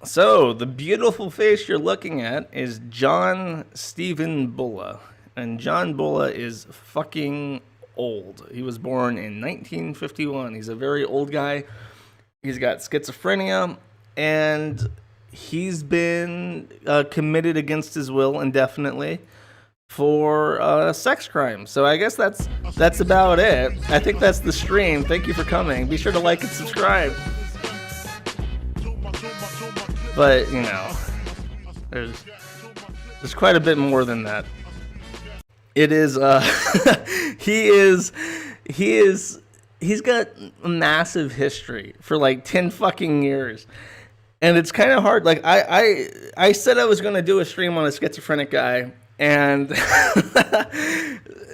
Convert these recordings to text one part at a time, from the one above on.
So, the beautiful face you're looking at is John Stephen Bulla. And John Bulla is fucking old. He was born in 1951. He's a very old guy. He's got schizophrenia, and he's been committed against his will indefinitely for sex crimes. So I guess that's about it. I think that's the stream. Thank you for coming. Be sure to like and subscribe. But, you know, there's quite a bit more than that. It is, he's got a massive history for like 10 fucking years. And it's kind of hard. Like, I said I was going to do a stream on a schizophrenic guy, and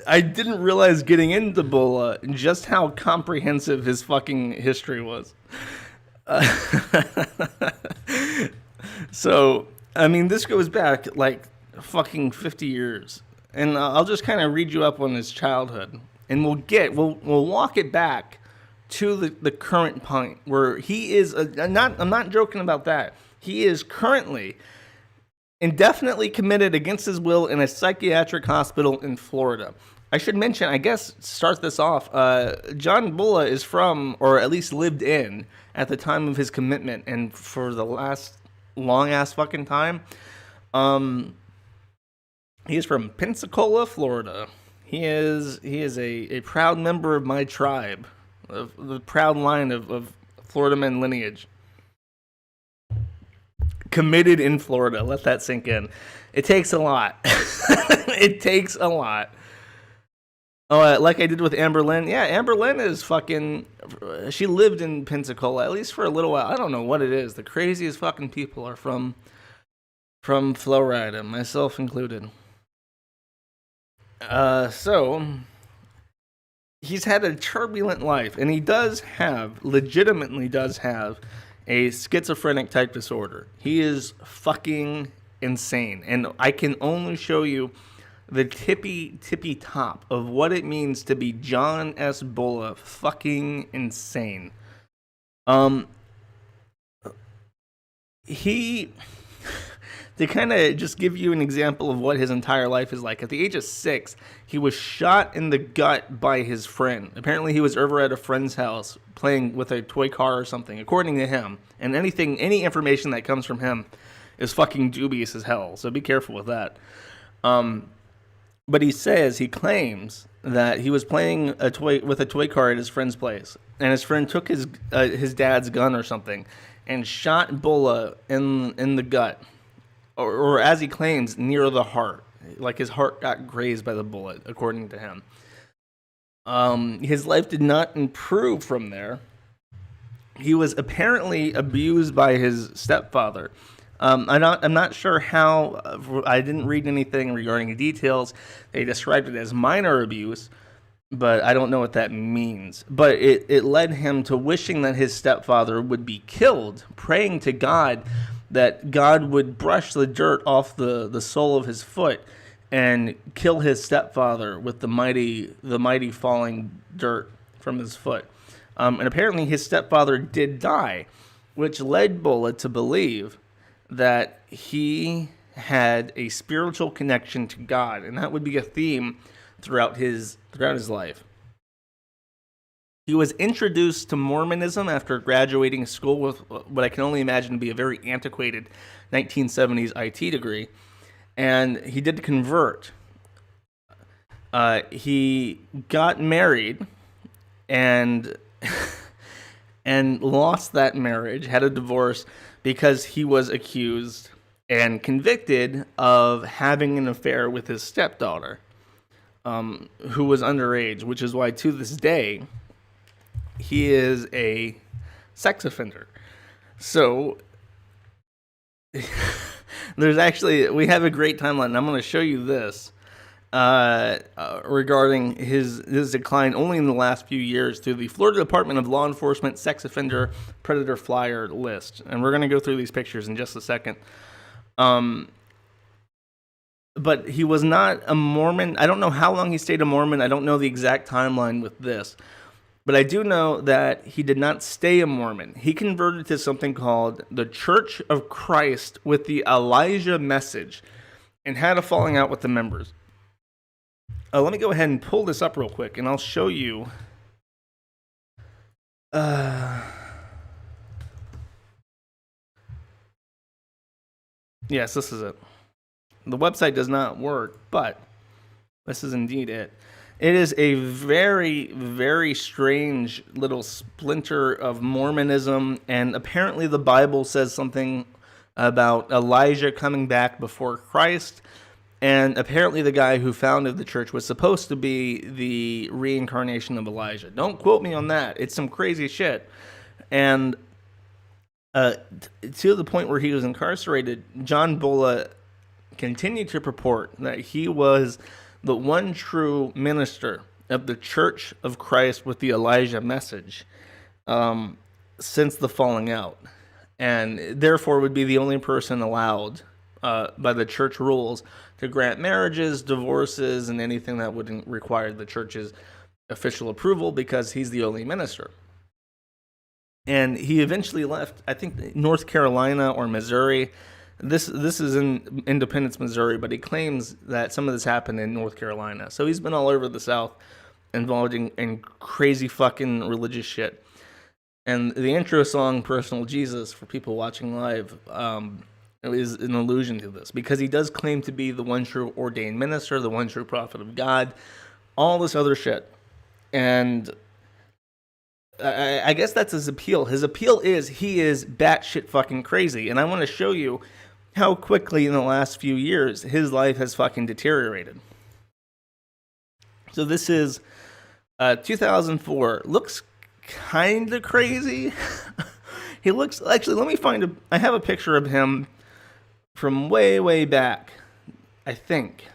I didn't realize getting into Bulla just how comprehensive his fucking history was. So, I mean, this goes back like fucking 50 years. And I'll just kind of read you up on his childhood. And we'll walk it back to the current point where he is, I'm not joking about that. He is currently indefinitely committed against his will in a psychiatric hospital in Florida. I should mention, I guess, start this off, John Bulla is from, or at least lived in, at the time of his commitment, and for the last long-ass fucking time. He is from Pensacola, Florida. He is a proud member of my tribe, of the proud line of Florida men lineage. Committed in Florida. Let that sink in. It takes a lot. It takes a lot. Oh, like I did with Amber Lynn. Yeah, Amber Lynn is fucking... She lived in Pensacola, at least for a little while. I don't know what it is. The craziest fucking people are from Florida, myself included. So... He's had a turbulent life, and he legitimately does have, a schizophrenic type disorder. He is fucking insane, and I can only show you the tippy top of what it means to be John S. Bulla fucking insane. To kind of just give you an example of what his entire life is like, at the age of 6, he was shot in the gut by his friend. Apparently he was over at a friend's house playing with a toy car or something, according to him. And any information that comes from him is fucking dubious as hell, so be careful with that. But he claims that he was playing with a toy car at his friend's place, and his friend took his dad's gun or something and shot Bulla in the gut, or as he claims, near the heart. Like his heart got grazed by the bullet, according to him. His life did not improve from there. He was apparently abused by his stepfather. I'm not sure how. I didn't read anything regarding the details. They described it as minor abuse, but I don't know what that means. But it led him to wishing that his stepfather would be killed, praying to God that God would brush the dirt off the sole of his foot and kill his stepfather with the mighty falling dirt from his foot. And apparently his stepfather did die, which led Bulla to believe that he had a spiritual connection to God, and that would be a theme throughout his life. He was introduced to Mormonism after graduating school with what I can only imagine to be a very antiquated 1970s IT degree, and he did convert. He got married and lost that marriage, had a divorce, because he was accused and convicted of having an affair with his stepdaughter, who was underage, which is why to this day he is a sex offender. So we have a great timeline, and I'm going to show you this regarding his decline only in the last few years through the Florida Department of Law Enforcement Sex Offender Predator Flyer list. And we're going to go through these pictures in just a second. But he was not a Mormon. I don't know how long he stayed a Mormon. I don't know the exact timeline with this. But I do know that he did not stay a Mormon. He converted to something called the Church of Christ with the Elijah Message and had a falling out with the members. Let me go ahead and pull this up real quick, and I'll show you. Yes, this is it. The website does not work, but this is indeed it. It is a very, very strange little splinter of Mormonism, and apparently the Bible says something about Elijah coming back before Christ, and apparently the guy who founded the church was supposed to be the reincarnation of Elijah. Don't quote me on that. It's some crazy shit. And to the point where he was incarcerated, John Bulla continued to purport that he was the one true minister of the Church of Christ with the Elijah Message since the falling out, and therefore would be the only person allowed by the church rules to grant marriages, divorces, and anything that would require the church's official approval, because he's the only minister. And he eventually left, I think, North Carolina or Missouri. This is in Independence, Missouri, but he claims that some of this happened in North Carolina. So he's been all over the South, involved in crazy fucking religious shit. And the intro song, Personal Jesus, for people watching live, is an allusion to this, because he does claim to be the one true ordained minister, the one true prophet of God, all this other shit. And I guess that's his appeal. His appeal is he is batshit fucking crazy. And I want to show you how quickly in the last few years his life has fucking deteriorated. So this is 2004. Looks kind of crazy. He looks, actually, let me find I have a picture of him from way, way back, I think.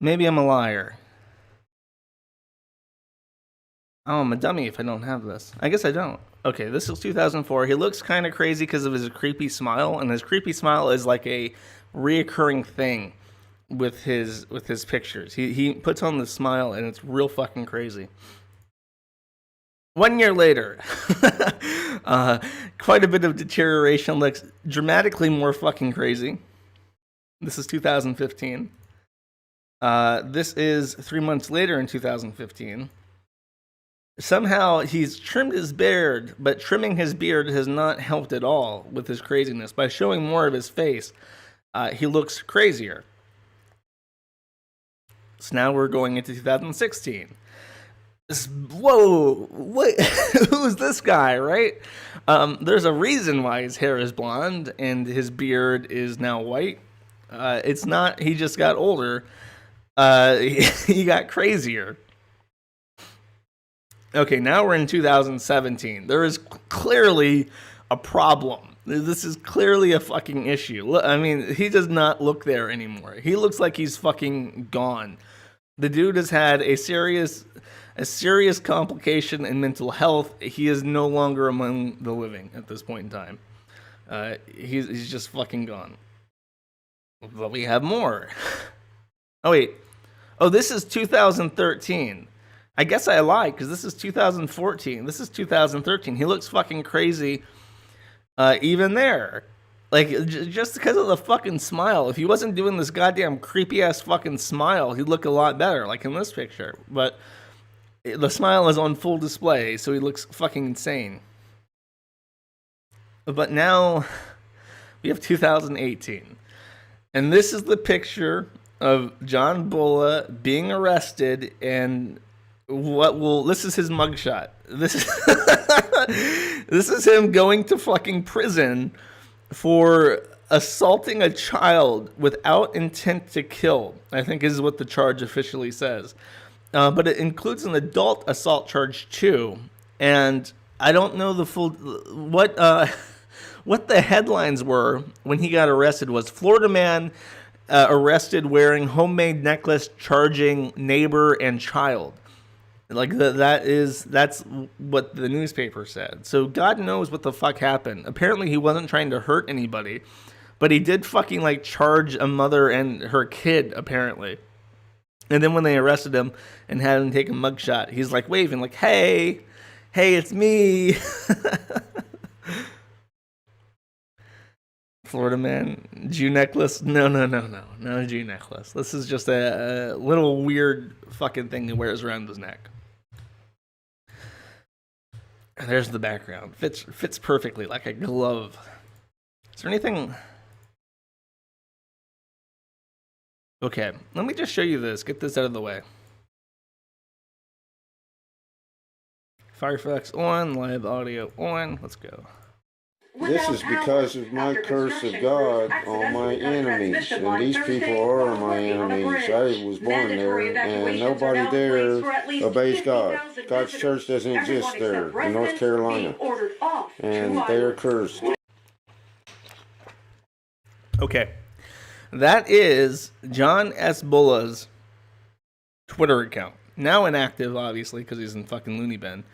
Maybe I'm a liar. Oh, I'm a dummy if I don't have this. I guess I don't. Okay, this is 2004. He looks kind of crazy because of his creepy smile, and his creepy smile is like a reoccurring thing with his pictures. He puts on the smile, and it's real fucking crazy. 1 year later, quite a bit of deterioration. Looks dramatically more fucking crazy. This is 2015. This is 3 months later in 2015. Somehow he's trimmed his beard, but trimming his beard has not helped at all with his craziness. By showing more of his face, he looks crazier. So now we're going into 2016. Whoa, what? Who's this guy, right? There's a reason why his hair is blonde and his beard is now white. It's not, he just got older. He got crazier. Okay, now we're in 2017. There is clearly a problem. This is clearly a fucking issue. I mean, he does not look there anymore. He looks like he's fucking gone. The dude has had a serious complication in mental health. He is no longer among the living at this point in time. He's just fucking gone. But we have more. Oh, wait. Oh, this is 2013. I guess I lied, because this is 2014. This is 2013. He looks fucking crazy even there. Like, just because of the fucking smile. If he wasn't doing this goddamn creepy-ass fucking smile, he'd look a lot better, like in this picture. But the smile is on full display, so he looks fucking insane. But now we have 2018. And this is the picture of John Bulla being arrested, and this is his mugshot. This is him going to fucking prison for assaulting a child without intent to kill, I think is what the charge officially says. But it includes an adult assault charge too. And I don't know the full, what the headlines were when he got arrested was Florida man arrested wearing homemade necklace charging neighbor and child. Like that's what the newspaper said. So God knows what the fuck happened. Apparently he wasn't trying to hurt anybody, but he did fucking like charge a mother and her kid apparently. And then when they arrested him and had him take a mugshot, he's like waving, like, hey, it's me. Florida man, Jew necklace? No, not a Jew necklace. This is just a little weird fucking thing he wears around his neck. And there's the background. Fits perfectly, like a glove. Is there anything... Okay, let me just show you this. Get this out of the way. Firefox on, live audio on. Let's go. This is because of my curse of God on my enemies, and these people are my enemies. I was born there, and nobody there obeys God. God's church doesn't exist there in North Carolina, and they are cursed. Okay, that is John S. Bulla's Twitter account. Now inactive, obviously, because he's in fucking loony bin.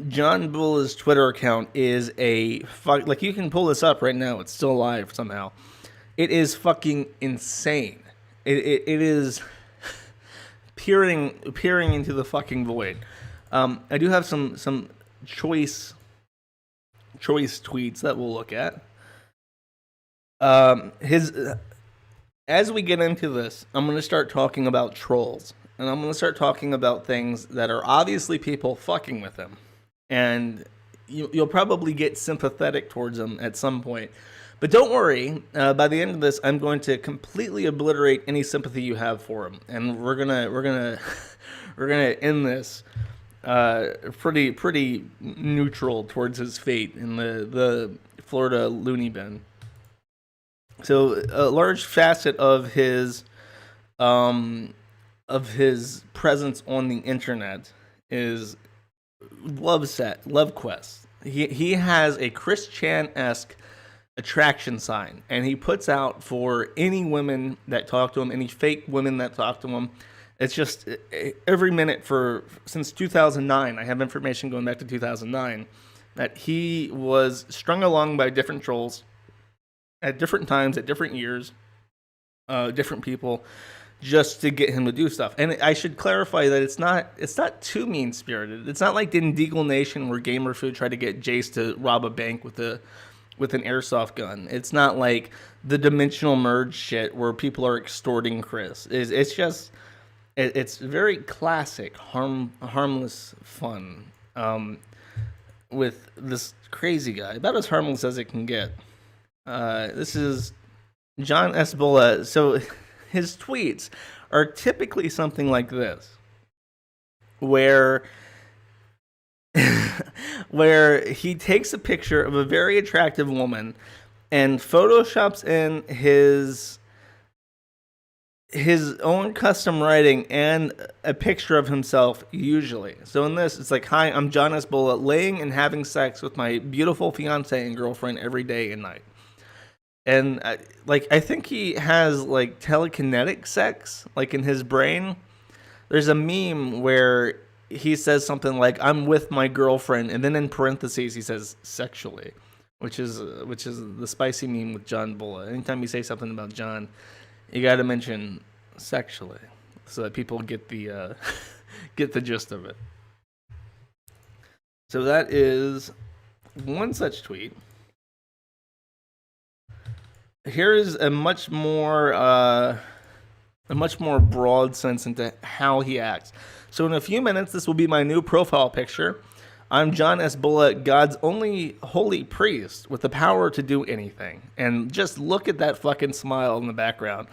John Bulla's Twitter account is like, you can pull this up right now. It's still live somehow. It is fucking insane. It is peering into the fucking void. I do have some choice tweets that we'll look at. As we get into this, I'm going to start talking about trolls. And I'm going to start talking about things that are obviously people fucking with him. And you'll probably get sympathetic towards him at some point. But don't worry, by the end of this, I'm going to completely obliterate any sympathy you have for him. And we're gonna end this pretty neutral towards his fate in the Florida loony bin. So a large facet of his presence on the internet is love quest. He has a Chris Chan-esque attraction sign, and he puts out for any women that talk to him, any fake women that talk to him. It's just every minute since 2009. I have information going back to 2009 that he was strung along by different trolls at different times, at different years, different people, just to get him to do stuff. And I should clarify that it's not too mean-spirited. It's not like in Deagle Nation where Gamerfood tried to get Jace to rob a bank with an airsoft gun. It's not like the Dimensional Merge shit where people are extorting Chris. It's just it's very classic harmless fun with this crazy guy, about as harmless as it can get. This is John S. Bulla. So his tweets are typically something like this, where he takes a picture of a very attractive woman and photoshops in his own custom writing and a picture of himself, usually. So in this, it's like, hi, I'm John S. Bulla, laying and having sex with my beautiful fiance and girlfriend every day and night. And I think he has like telekinetic sex, like in his brain. There's a meme where he says something like, I'm with my girlfriend, and then in parentheses he says sexually, which is the spicy meme with John Bulla. Anytime you say something about John, you got to mention sexually, so that people get the gist of it. So that is one such tweet. Here is a much more broad sense into how he acts. So in a few minutes, this will be my new profile picture. I'm John S. Bulla, God's only holy priest with the power to do anything. And just look at that fucking smile in the background.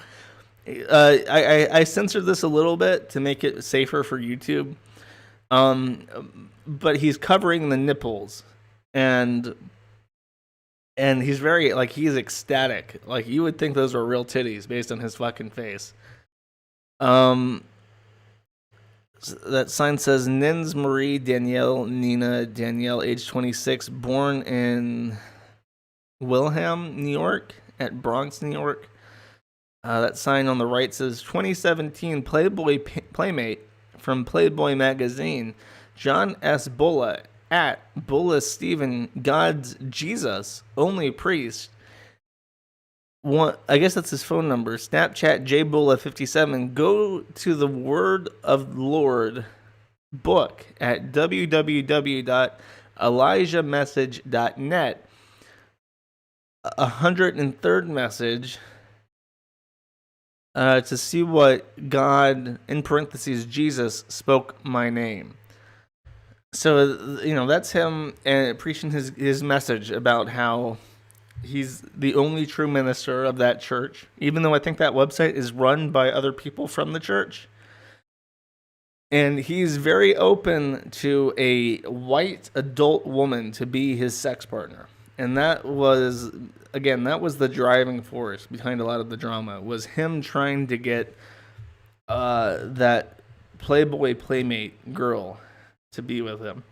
I censored this a little bit to make it safer for YouTube. But he's covering the nipples. And he's very, like, he's ecstatic. Like, you would think those were real titties based on his fucking face. That sign says Nins Marie Danielle Nina Danielle, age 26, born in Wilhelm, New York, at Bronx, New York. That sign on the right says 2017 Playboy Playmate from Playboy magazine. John S. Bulla, at Bulla Stephen, God's Jesus, only priest, I guess that's his phone number. Snapchat jbulla57. Go to the Word of Lord book at www.elijahmessage.net. 103rd message to see what God, in parentheses, Jesus, spoke my name. So, that's him preaching his message about how he's the only true minister of that church, even though I think that website is run by other people from the church. And he's very open to a white adult woman to be his sex partner. And that was the driving force behind a lot of the drama, was him trying to get that Playboy Playmate girl to be with him.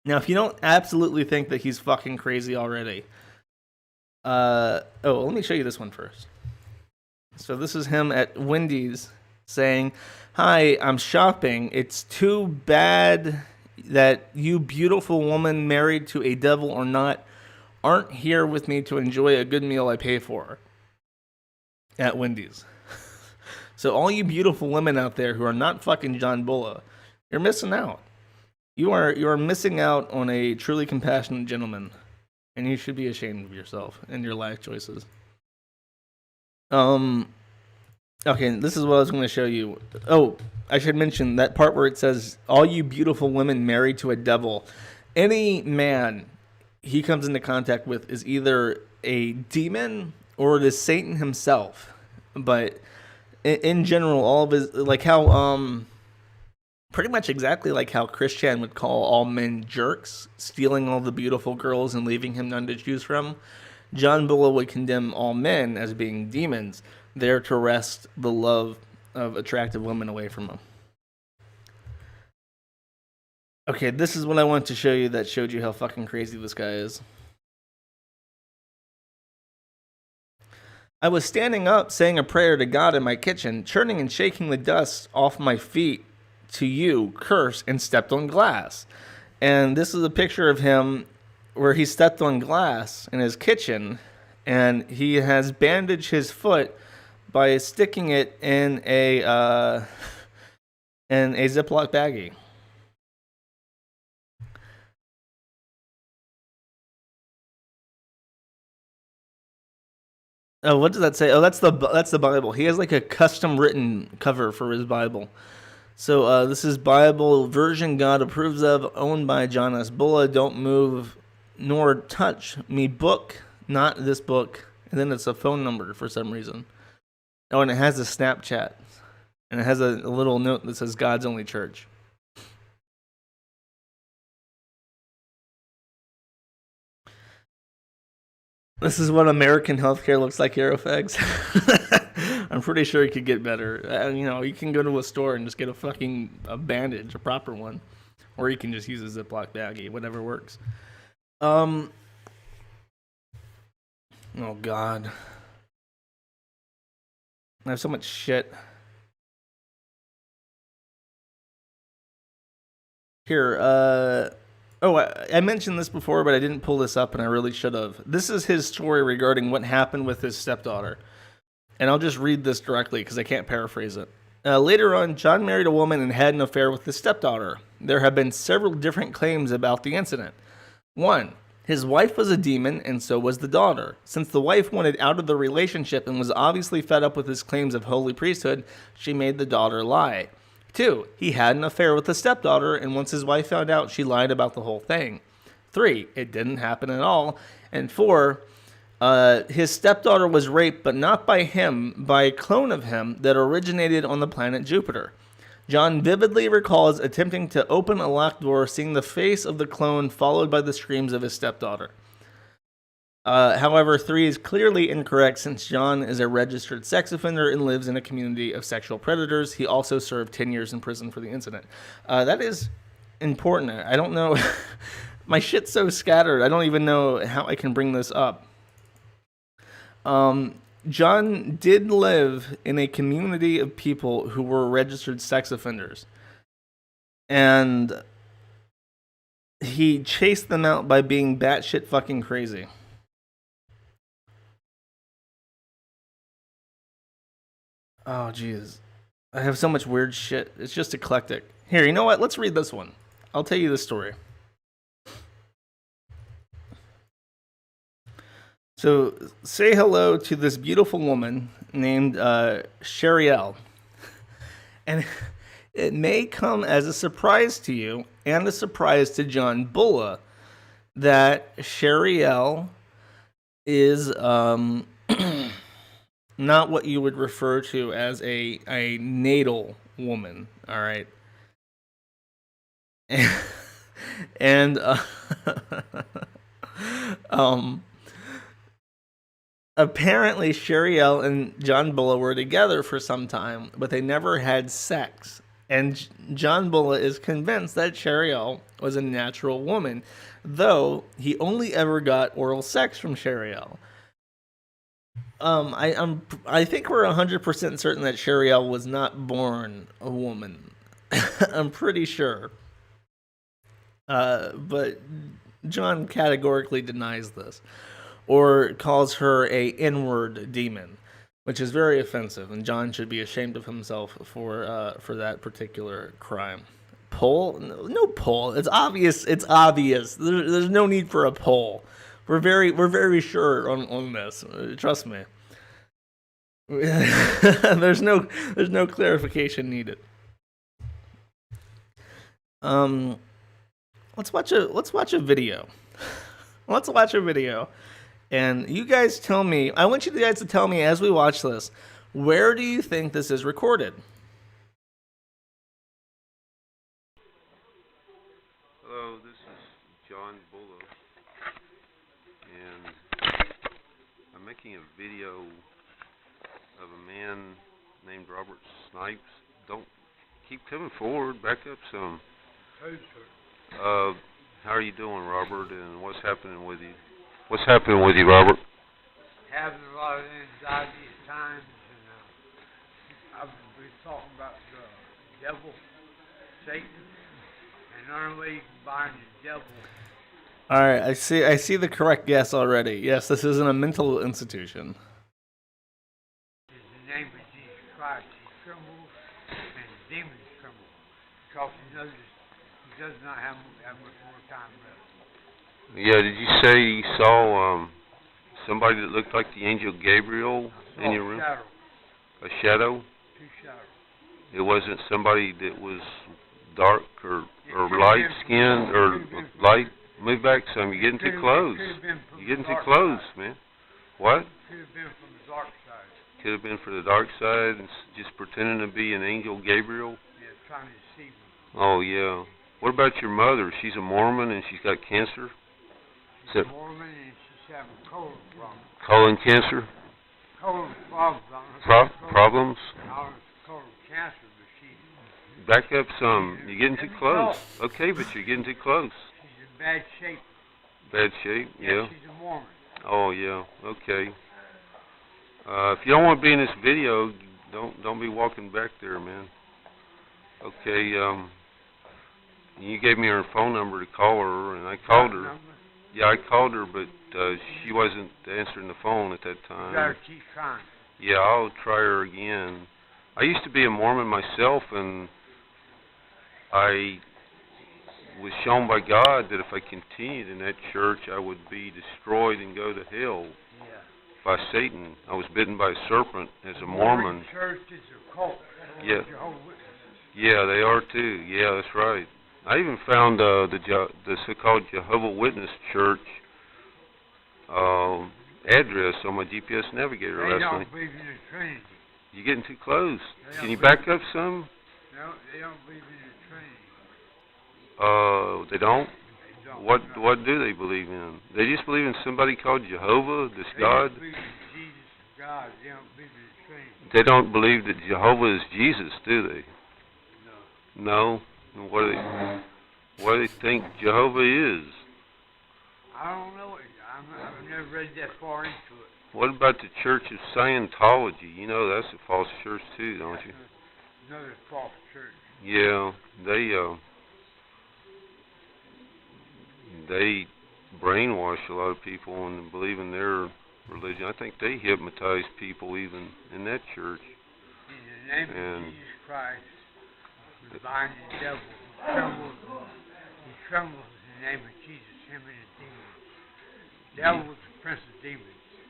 Now, if you don't absolutely think that he's fucking crazy already, let me show you this one first. So this is him at Wendy's saying, "Hi, I'm shopping. It's too bad that you beautiful woman married to a devil or not aren't here with me to enjoy a good meal I pay for." At Wendy's. So all you beautiful women out there who are not fucking John Bulla, you're missing out. You are missing out on a truly compassionate gentleman, and you should be ashamed of yourself and your life choices. Okay, this is what I was going to show you. Oh, I should mention that part where it says, all you beautiful women married to a devil. Any man he comes into contact with is either a demon or it is Satan himself. But in general, all of his, like how, pretty much exactly like how Christian would call all men jerks, stealing all the beautiful girls and leaving him none to choose from, John Bulla would condemn all men as being demons, there to wrest the love of attractive women away from him. Okay, this is what I want to show you that showed you how fucking crazy this guy is. I was standing up saying a prayer to God in my kitchen, churning and shaking the dust off my feet to you, curse, and stepped on glass. And this is a picture of him where he stepped on glass in his kitchen, and he has bandaged his foot by sticking it in a Ziploc baggie. Oh, what does that say? Oh, that's the Bible. He has like a custom written cover for his Bible. So this is Bible version God approves of, owned by John S. Bulla. Don't move nor touch me book, not this book. And then it's a phone number for some reason. Oh, and it has a Snapchat. And it has a little note that says God's Only Church. This is what American healthcare looks like, Aerofags. I'm pretty sure it could get better. You can go to a store and just get a bandage, a proper one. Or you can just use a Ziploc baggie, whatever works. Oh, God. I have so much shit. Here, I mentioned this before, but I didn't pull this up, and I really should have. This is his story regarding what happened with his stepdaughter. And I'll just read this directly because I can't paraphrase it. Later on, John married a woman and had an affair with his stepdaughter. There have been several different claims about the incident. 1. His wife was a demon, and so was the daughter. Since the wife wanted out of the relationship and was obviously fed up with his claims of holy priesthood, she made the daughter lie. 2. He had an affair with the stepdaughter, and once his wife found out, she lied about the whole thing. 3. It didn't happen at all. And 4. His stepdaughter was raped, but not by him, by a clone of him that originated on the planet Jupiter. John vividly recalls attempting to open a locked door, seeing the face of the clone followed by the screams of his stepdaughter. However, 3 is clearly incorrect since John is a registered sex offender and lives in a community of sexual predators. He also served 10 years in prison for the incident. That is important. I don't know. My shit's so scattered. I don't even know how I can bring this up. John did live in a community of people who were registered sex offenders. And he chased them out by being batshit fucking crazy. Oh, jeez. I have so much weird shit. It's just eclectic. Here, you know what? Let's read this one. I'll tell you the story. So, say hello to this beautiful woman named Sheriel. And it may come as a surprise to you and a surprise to John Bulla that Sheriel is not what you would refer to as a natal woman, all right? And apparently Sheriel and John Bulla were together for some time, but they never had sex. And John Bulla is convinced that Sheriel was a natural woman, though he only ever got oral sex from Sheriel. I think we're 100% certain that Sheriel was not born a woman. I'm pretty sure. But John categorically denies this, or calls her a inward demon, which is very offensive, and John should be ashamed of himself for that particular crime. Poll? No poll. It's obvious. It's obvious. There's no need for a poll. We're very sure on this. Trust me. there's no clarification needed. Let's watch a video. Let's watch a video. And you guys tell me, I want you guys to tell me as we watch this, where do you think this is recorded? Hello, this is John Bulla, and I'm making a video of a man named Robert Snipes. Don't keep coming forward, back up some. How are you doing, Robert, and what's happening with you? What's happening with you, Robert? Having a lot of anxiety at times, and I've been talking about the devil, Satan, and the only way you can bind the devil. All right, I see the correct guess already. Yes, this isn't a mental institution. In the name of Jesus Christ, he trembles, and the demons tremble, because he knows he does not have much more time left. Yeah, did you say you saw somebody that looked like the angel Gabriel in your room? Shadow. A shadow? Two shadows. It wasn't somebody that was dark or light-skinned or light? Move back some. You're getting too close. You're getting too close, man. What? Could have been from the dark side. Could have been for the dark side and just pretending to be an angel Gabriel? Yeah, trying to deceive me. Oh, yeah. What about your mother? She's a Mormon and she's got cancer? She's a Mormon and she's having colon problems. Colon cancer? Colon problems. Problems? I don't know if it's colon cancer, but she's... Back up some. You're getting too close. Okay, but you're getting too close. She's in bad shape. Bad shape? Yeah. She's a Mormon. Oh, yeah. Okay. If you don't want to be in this video, don't be walking back there, man. Okay, you gave me her phone number to call her, and I called her. Yeah, I called her, but she wasn't answering the phone at that time. You gotta keep trying. Yeah, I'll try her again. I used to be a Mormon myself, and I was shown by God that if I continued in that church, I would be destroyed and go to hell by Satan. I was bitten by a serpent as a Mormon. The church is a cult. Yeah. Yeah, they are too. Yeah, that's right. I even found the so-called Jehovah's Witness church address on my GPS navigator last night. They don't believe in the Trinity. You're getting too close. Can you back up some? No, they don't believe in the Trinity. They don't? They don't. What do they believe in? They just believe in somebody called Jehovah, this God? They believe in Jesus, God. They don't believe in the Trinity. They don't believe that Jehovah is Jesus, do they? No. No? And what do they think Jehovah is? I don't know. I've never read that far into it. What about the Church of Scientology? You know that's a false church too, don't you? Another false church. Yeah, they brainwash a lot of people and believe in their religion. I think they hypnotize people even in that church. In the name of Jesus Christ, we bind the devil. He trembles in the name of Jesus, him and his demons. The devil is the prince of demons.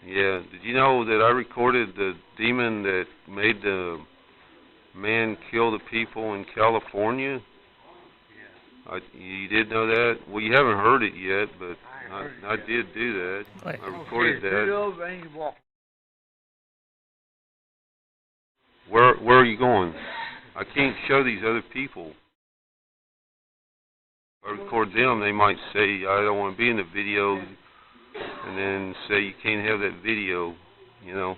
Yeah, did you know that I recorded the demon that made the man kill the people in California? Yeah. You did know that? Well, you haven't heard it yet, but I did do that. Wait. I recorded that. Over and you walk. Where are you going? I can't show these other people. If I record them, they might say, I don't want to be in the video, and then say you can't have that video, you know.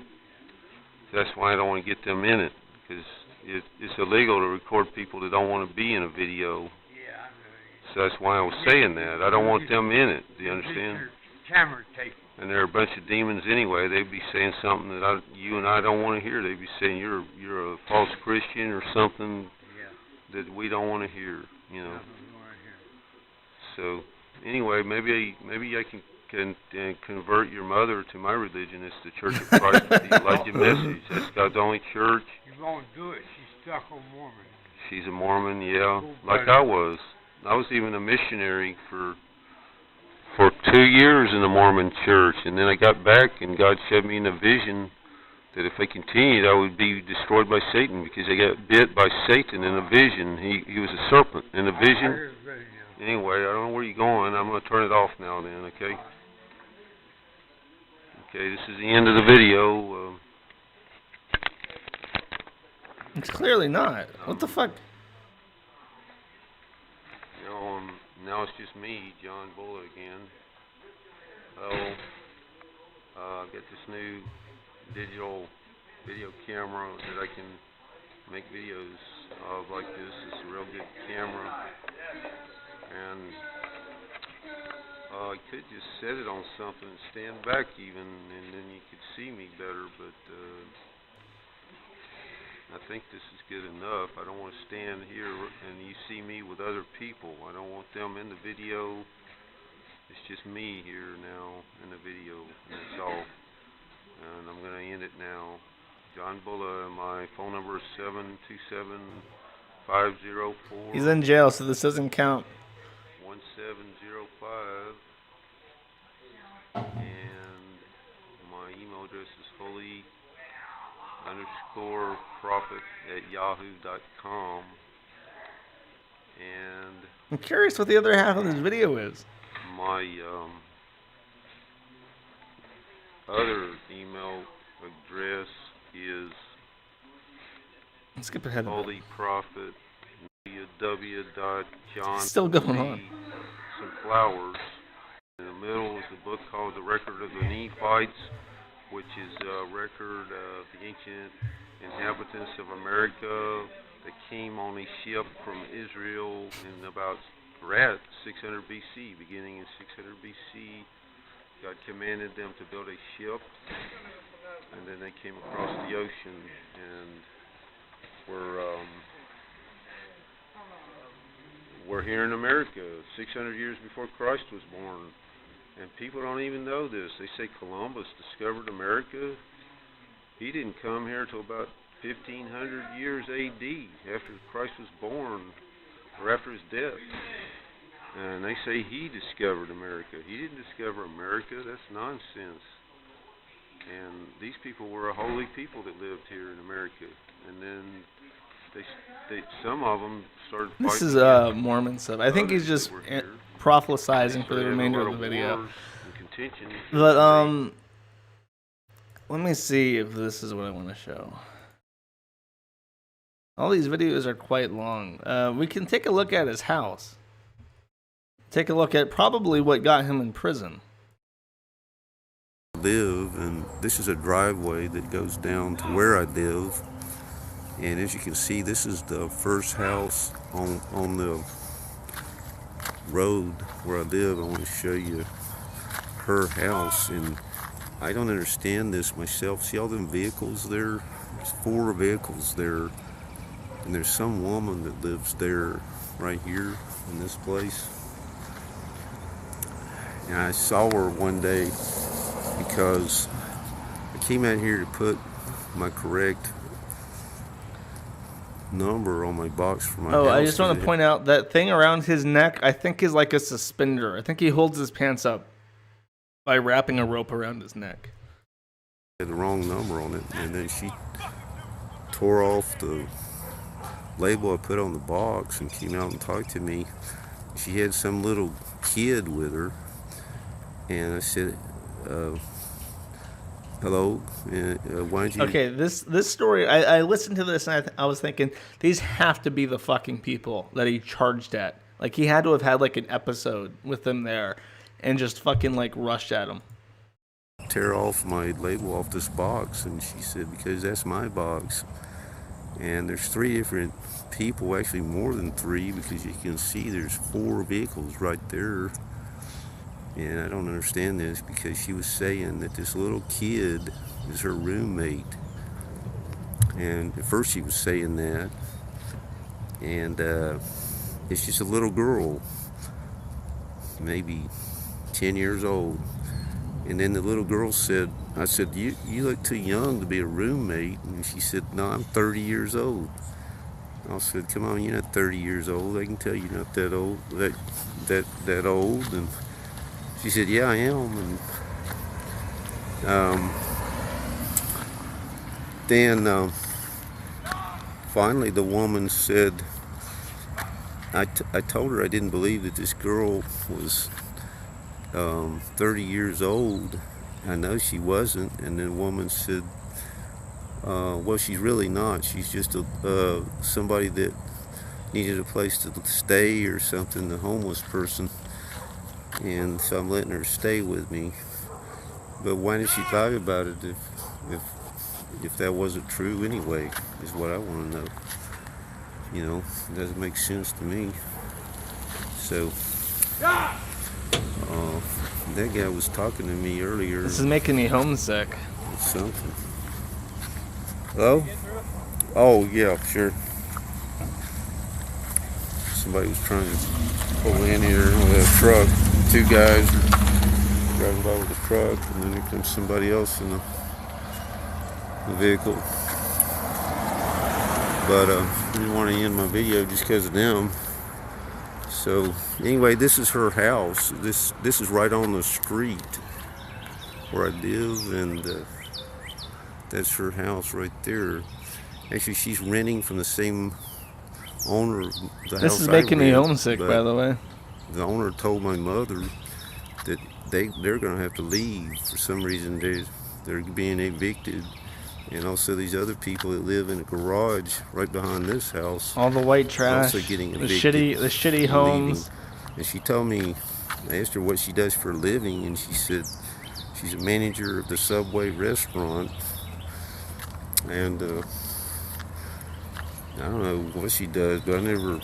That's why I don't want to get them in it, because it's illegal to record people that don't want to be in a video. Yeah, I know. So that's why I was saying that. I don't want them in it, do you understand? Camera tape. And they're a bunch of demons anyway. They'd be saying something that you and I don't want to hear. They'd be saying you're a false Christian or something that we don't want to hear, you know. So anyway, maybe I can convert your mother to my religion. It's the Church of Christ with the Elijah Message. That's God's only church. You won't do it. She's stuck on Mormon. She's a Mormon, yeah, like I was. I was even a missionary for 2 years in the Mormon church, and then I got back, and God showed me in a vision that if I continued, I would be destroyed by Satan, because I got bit by Satan in a vision. He was a serpent in a vision. Anyway, I don't know where you're going. I'm going to turn it off now then, okay? Okay, this is the end of the video. It's clearly not. What the fuck? You know, now it's just me, John Bulla again. Oh, I've got this new digital video camera that I can make videos of like this. It's a real good camera. And I could just set it on something and stand back even, and then you could see me better, but I think this is good enough. I don't want to stand here and you see me with other people. I don't want them in the video. It's just me here now in the video, and that's all. And I'm going to end it now. John Bulla, my phone number is 727-504. He's in jail, so this doesn't count. 1705, and my email address is holy_prophet@yahoo.com. And I'm curious what the other half of this video is. my other email address is Let's skip ahead of it. holyprophet www.john. Still going on. Some flowers. In the middle is a book called The Record of the Nephites, which is a record of the ancient inhabitants of America that came on a ship from Israel in about 600 BC. Beginning in 600 BC, God commanded them to build a ship, and then they came across the ocean and we're here in America 600 years before Christ was born, and people don't even know this. They say Columbus discovered America. He didn't come here till about 1500 years AD, after Christ was born, or after his death. And they say he discovered America. He didn't discover America. That's nonsense. And these people were a holy people that lived here in America. And then some of them started fighting. This is Mormon stuff. I think he's just prophesying for the remainder of the video. But let me see if this is what I want to show. All these videos are quite long. We can take a look at his house. Take a look at probably what got him in prison. And this is a driveway that goes down to where I live, and as you can see, this is the first house on the road where I live. I want to show you her house, and I don't understand this myself. See all them vehicles there? There's 4 vehicles there, and there's some woman that lives there right here in this place, and I saw her one day because I came out here to put my correct number on my box for my Oh, house. I just want to point out that thing around his neck, I think is like a suspender. I think he holds his pants up by wrapping a rope around his neck. Had the wrong number on it, and then she tore off the label I put on the box and came out and talked to me. She had some little kid with her, and I said, hello, why'd you... Okay, this story, I listened to this and I was thinking, these have to be the fucking people that he charged at. Like, he had to have had like an episode with them there and just fucking like rushed at him. Tear off my label off this box, and she said, because that's my box. And there's 3 different people, actually more than 3, because you can see there's 4 vehicles right there. And I don't understand this, because she was saying that this little kid is her roommate. And at first she was saying that, and it's just a little girl, maybe 10 years old. And then the little girl said, I said, you look too young to be a roommate. And she said, no, I'm 30 years old. I said, come on, you're not 30 years old. I can tell you're not that old, that old. And she said, yeah, I am. And then finally the woman said, I told her I didn't believe that this girl was 30 years old. I know she wasn't. And then the woman said, well, she's really not. She's just somebody that needed a place to stay or something, the homeless person. And so I'm letting her stay with me. But why did she lie about it if that wasn't true anyway, is what I want to know. You know, it doesn't make sense to me. So that guy was talking to me earlier. This is making me homesick. Something. Hello? Oh, yeah, sure. Somebody was trying to pull in here with a truck. 2 guys are driving by with a truck, and then here comes somebody else in the vehicle. But I didn't want to end my video just because of them. So anyway, this is her house. This is right on the street where I live, and that's her house right there. Actually, she's renting from the same owner of the house. This is making me homesick, by the way. The owner told my mother that they're going to have to leave for some reason. They're being evicted. And also these other people that live in a garage right behind this house. All the white trash, also getting the evicted, shitty homes. And she told me, I asked her what she does for a living, and she said she's a manager of the Subway restaurant. And I don't know what she does, but I never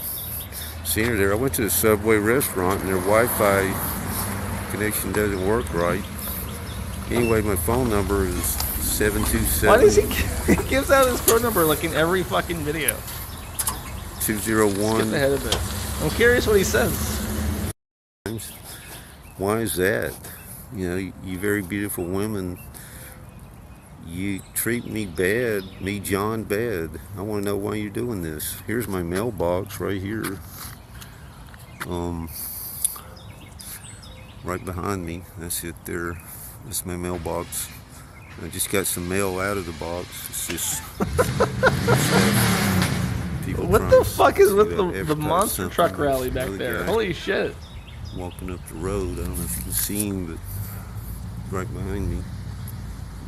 seen her there. I went to the Subway restaurant, and their Wi-Fi connection doesn't work right. Anyway, my phone number is 727. Why does he gives out his phone number like in every fucking video? 201. Get ahead of it. I'm curious what he says. Why is that? You know, you very beautiful women, you treat me bad, me John bad. I want to know why you're doing this. Here's my mailbox right here. Right behind me. That's it there. That's my mailbox. I just got some mail out of the box. It's just people. What the fuck is with the monster truck rally back there? Holy shit. Walking up the road. I don't know if you can see him, but right behind me.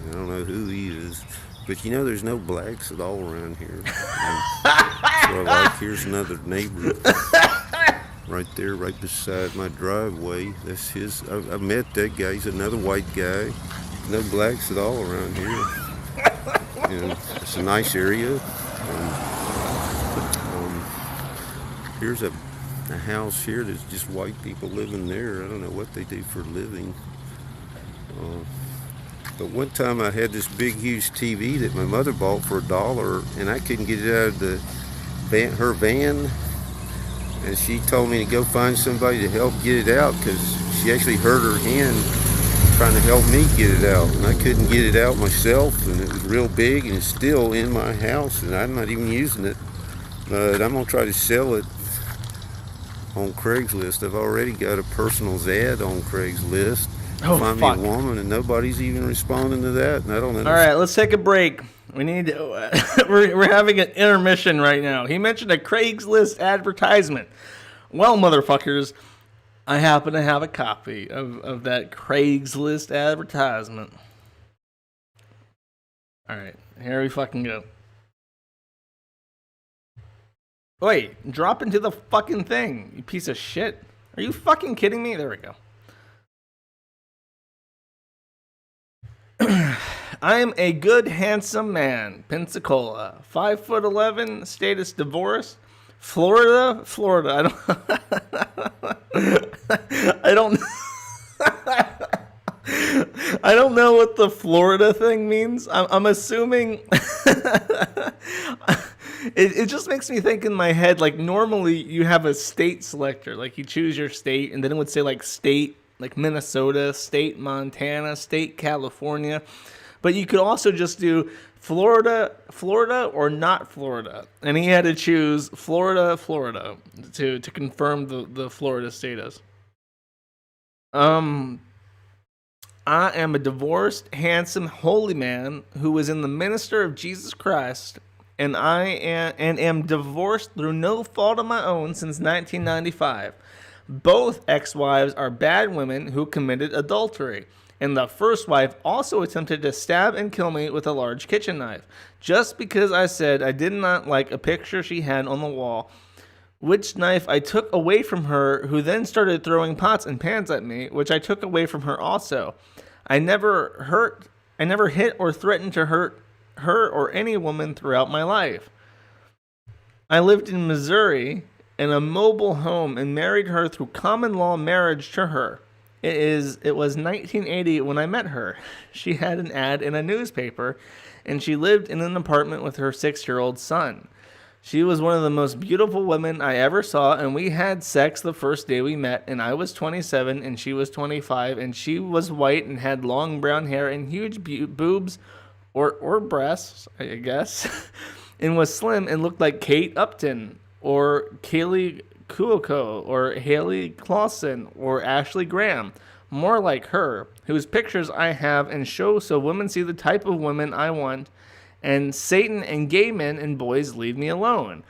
I don't know who he is. But you know, there's no blacks at all around here. So I like, here's another neighbor. Right there, right beside my driveway. That's his. I met that guy. He's another white guy. No blacks at all around here. And it's a nice area. Here's a house here that's just white people living there. I don't know what they do for a living. But one time I had this big, huge TV that my mother bought for $1, and I couldn't get it out of her van. And she told me to go find somebody to help get it out, because she actually hurt her hand trying to help me get it out, and I couldn't get it out myself, and it was real big, and it's still in my house, and I'm not even using it. But I'm going to try to sell it on Craigslist. I've already got a personals ad on Craigslist. Oh, Find fuck. me a woman, and nobody's even responding to that. And I don't understand. All right, let's take a break. We need to, we're having an intermission right now. He mentioned a Craigslist advertisement. Well, motherfuckers, I happen to have a copy of that Craigslist advertisement. All right, here we fucking go. Wait, drop into the fucking thing, you piece of shit. Are you fucking kidding me? There we go. I am a good, handsome man. Pensacola. 5'11", status divorce. Florida. I don't I don't know what the Florida thing means. I'm assuming it just makes me think in my head, like normally you have a state selector, like you choose your state and then it would say like state, like Minnesota, state Montana, state California. But you could also just do Florida or not Florida. And he had to choose Florida to confirm the Florida status. I am a divorced, handsome, holy man who is in the minister of Jesus Christ, and I am divorced through no fault of my own since 1995. Both ex-wives are bad women who committed adultery, and the first wife also attempted to stab and kill me with a large kitchen knife, just because I said I did not like a picture she had on the wall, which knife I took away from her, who then started throwing pots and pans at me, which I took away from her also. I never hit or threatened to hurt her or any woman throughout my life. I lived in Missouri in a mobile home and married her through common law marriage to her. It was 1980 when I met her. She had an ad in a newspaper, and she lived in an apartment with her 6-year-old son. She was one of the most beautiful women I ever saw, and we had sex the first day we met, and I was 27 and she was 25, and she was white and had long brown hair and huge boobs or breasts, I guess, and was slim and looked like Kate Upton or Kaylee Cuoco or Haley Clausen or Ashley Graham. More like her, whose pictures I have and show so women see the type of women I want, and Satan and gay men and boys leave me alone.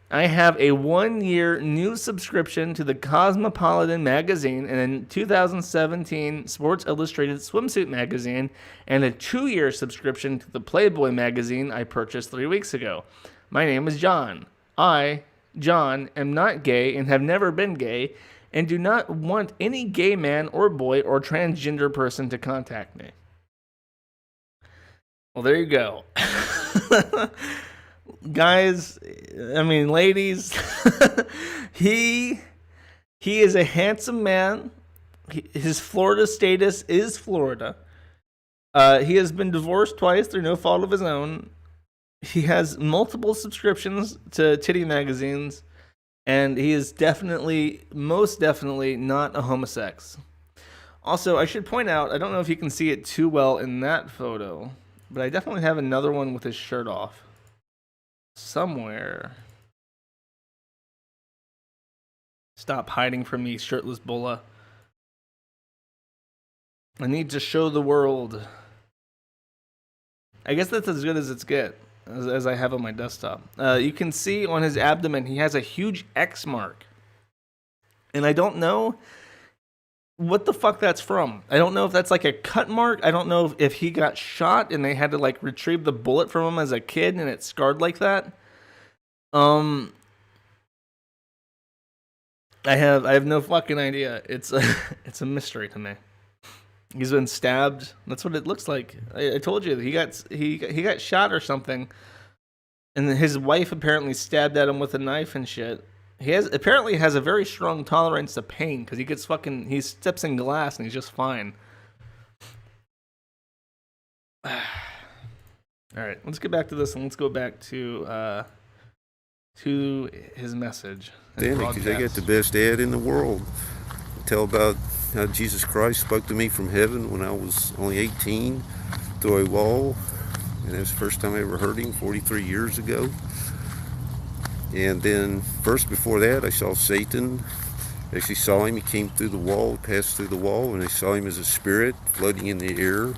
I have a 1-year new subscription to the Cosmopolitan magazine and a 2017 Sports Illustrated swimsuit magazine, and a 2-year subscription to the Playboy magazine I purchased 3 weeks ago. My name is John. I, John, am not gay and have never been gay, and do not want any gay man or boy or transgender person to contact me. Well, there you go. Guys, I mean, ladies, he is a handsome man. His Florida status is Florida. He has been divorced twice through no fault of his own. He has multiple subscriptions to titty magazines, and he is most definitely not a homosex. Also, I should point out, I don't know if you can see it too well in that photo, but I definitely have another one with his shirt off. Somewhere. Stop hiding from me, shirtless Bulla. I need to show the world. I guess that's as good as it's get, as I have on my desktop. You can see on his abdomen, he has a huge X mark. And I don't know what the fuck that's from. I don't know if that's like a cut mark. I don't know if he got shot and they had to like retrieve the bullet from him as a kid and it scarred like that. I have no fucking idea. It's a mystery to me. He's been stabbed. That's what it looks like. I told you he got shot or something, and his wife apparently stabbed at him with a knife and shit. He apparently has a very strong tolerance to pain because he steps in glass and he's just fine. All right, let's get back to this and let's go back to his message. Damn it, because they got the best ad in the world. Tell about how Jesus Christ spoke to me from heaven when I was only 18 through a wall, and that was the first time I ever heard him 43 years ago. And then first before that, I saw Satan. Actually saw him. He came through the wall, passed through the wall, and I saw him as a spirit floating in the air.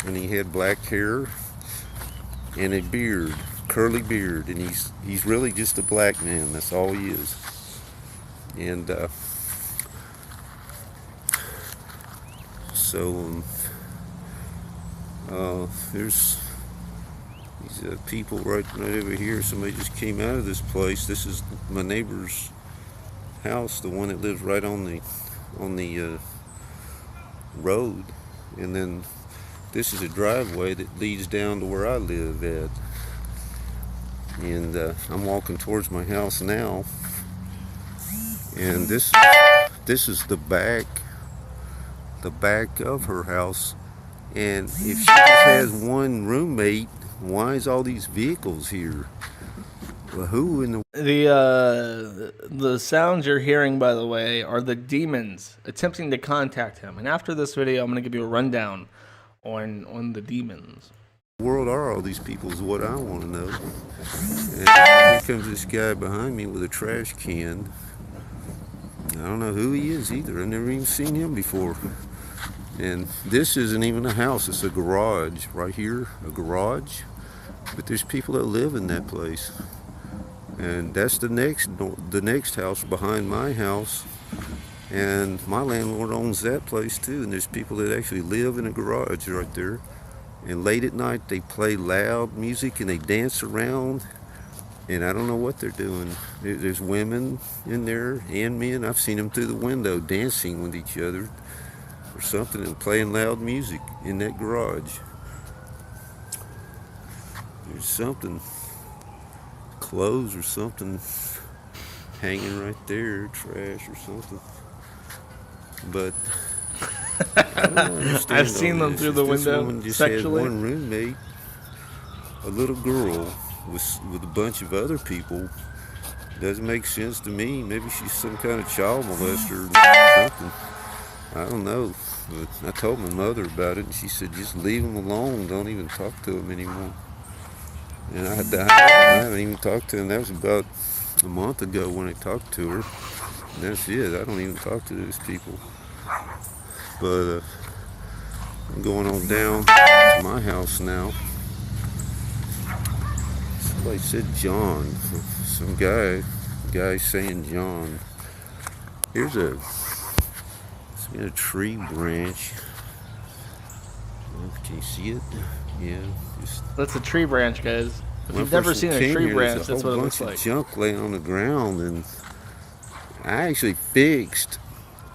And he had black hair and a beard, curly beard, and he's really just a black man. That's all he is. And there's these people right over here. Somebody just came out of this place. This is my neighbor's house, the one that lives right on the road, and then this is a driveway that leads down to where I live at. And I'm walking towards my house now, and this is the back of her house. And if she just has one roommate, why is all these vehicles here? Well, who in the sounds you're hearing, by the way, are the demons attempting to contact him. And after this video, I'm going to give you a rundown on the demons. world are all these people is what I want to know. And here comes this guy behind me with a trash can. I don't know who he is either. I've never even seen him before. And this isn't even a house, it's a garage. Right here, a garage. But there's people that live in that place. And that's the next house behind my house. And my landlord owns that place too. And there's people that actually live in a garage right there. And late at night they play loud music and they dance around. And I don't know what they're doing. There's women in there and men. I've seen them through the window dancing with each other or something and playing loud music in that garage. There's something, clothes or something hanging right there, trash or something. But I don't understand. I've seen them through the window. This woman just sexually. had one roommate, a little girl with a bunch of other people. Doesn't make sense to me. Maybe she's some kind of child molester or something. I don't know. But I told my mother about it, and she said, just leave them alone. Don't even talk to them anymore. And I haven't even talked to him. That was about a month ago when I talked to her. And that's it. I don't even talk to those people. But I'm going on down to my house now. Somebody said John. Some guy saying John. Here's a tree branch. Can you see it? Yeah. That's a tree branch, guys. If you've never seen a tree branch, that's what it looks like. There's a whole bunch of junk laying on the ground, and I actually fixed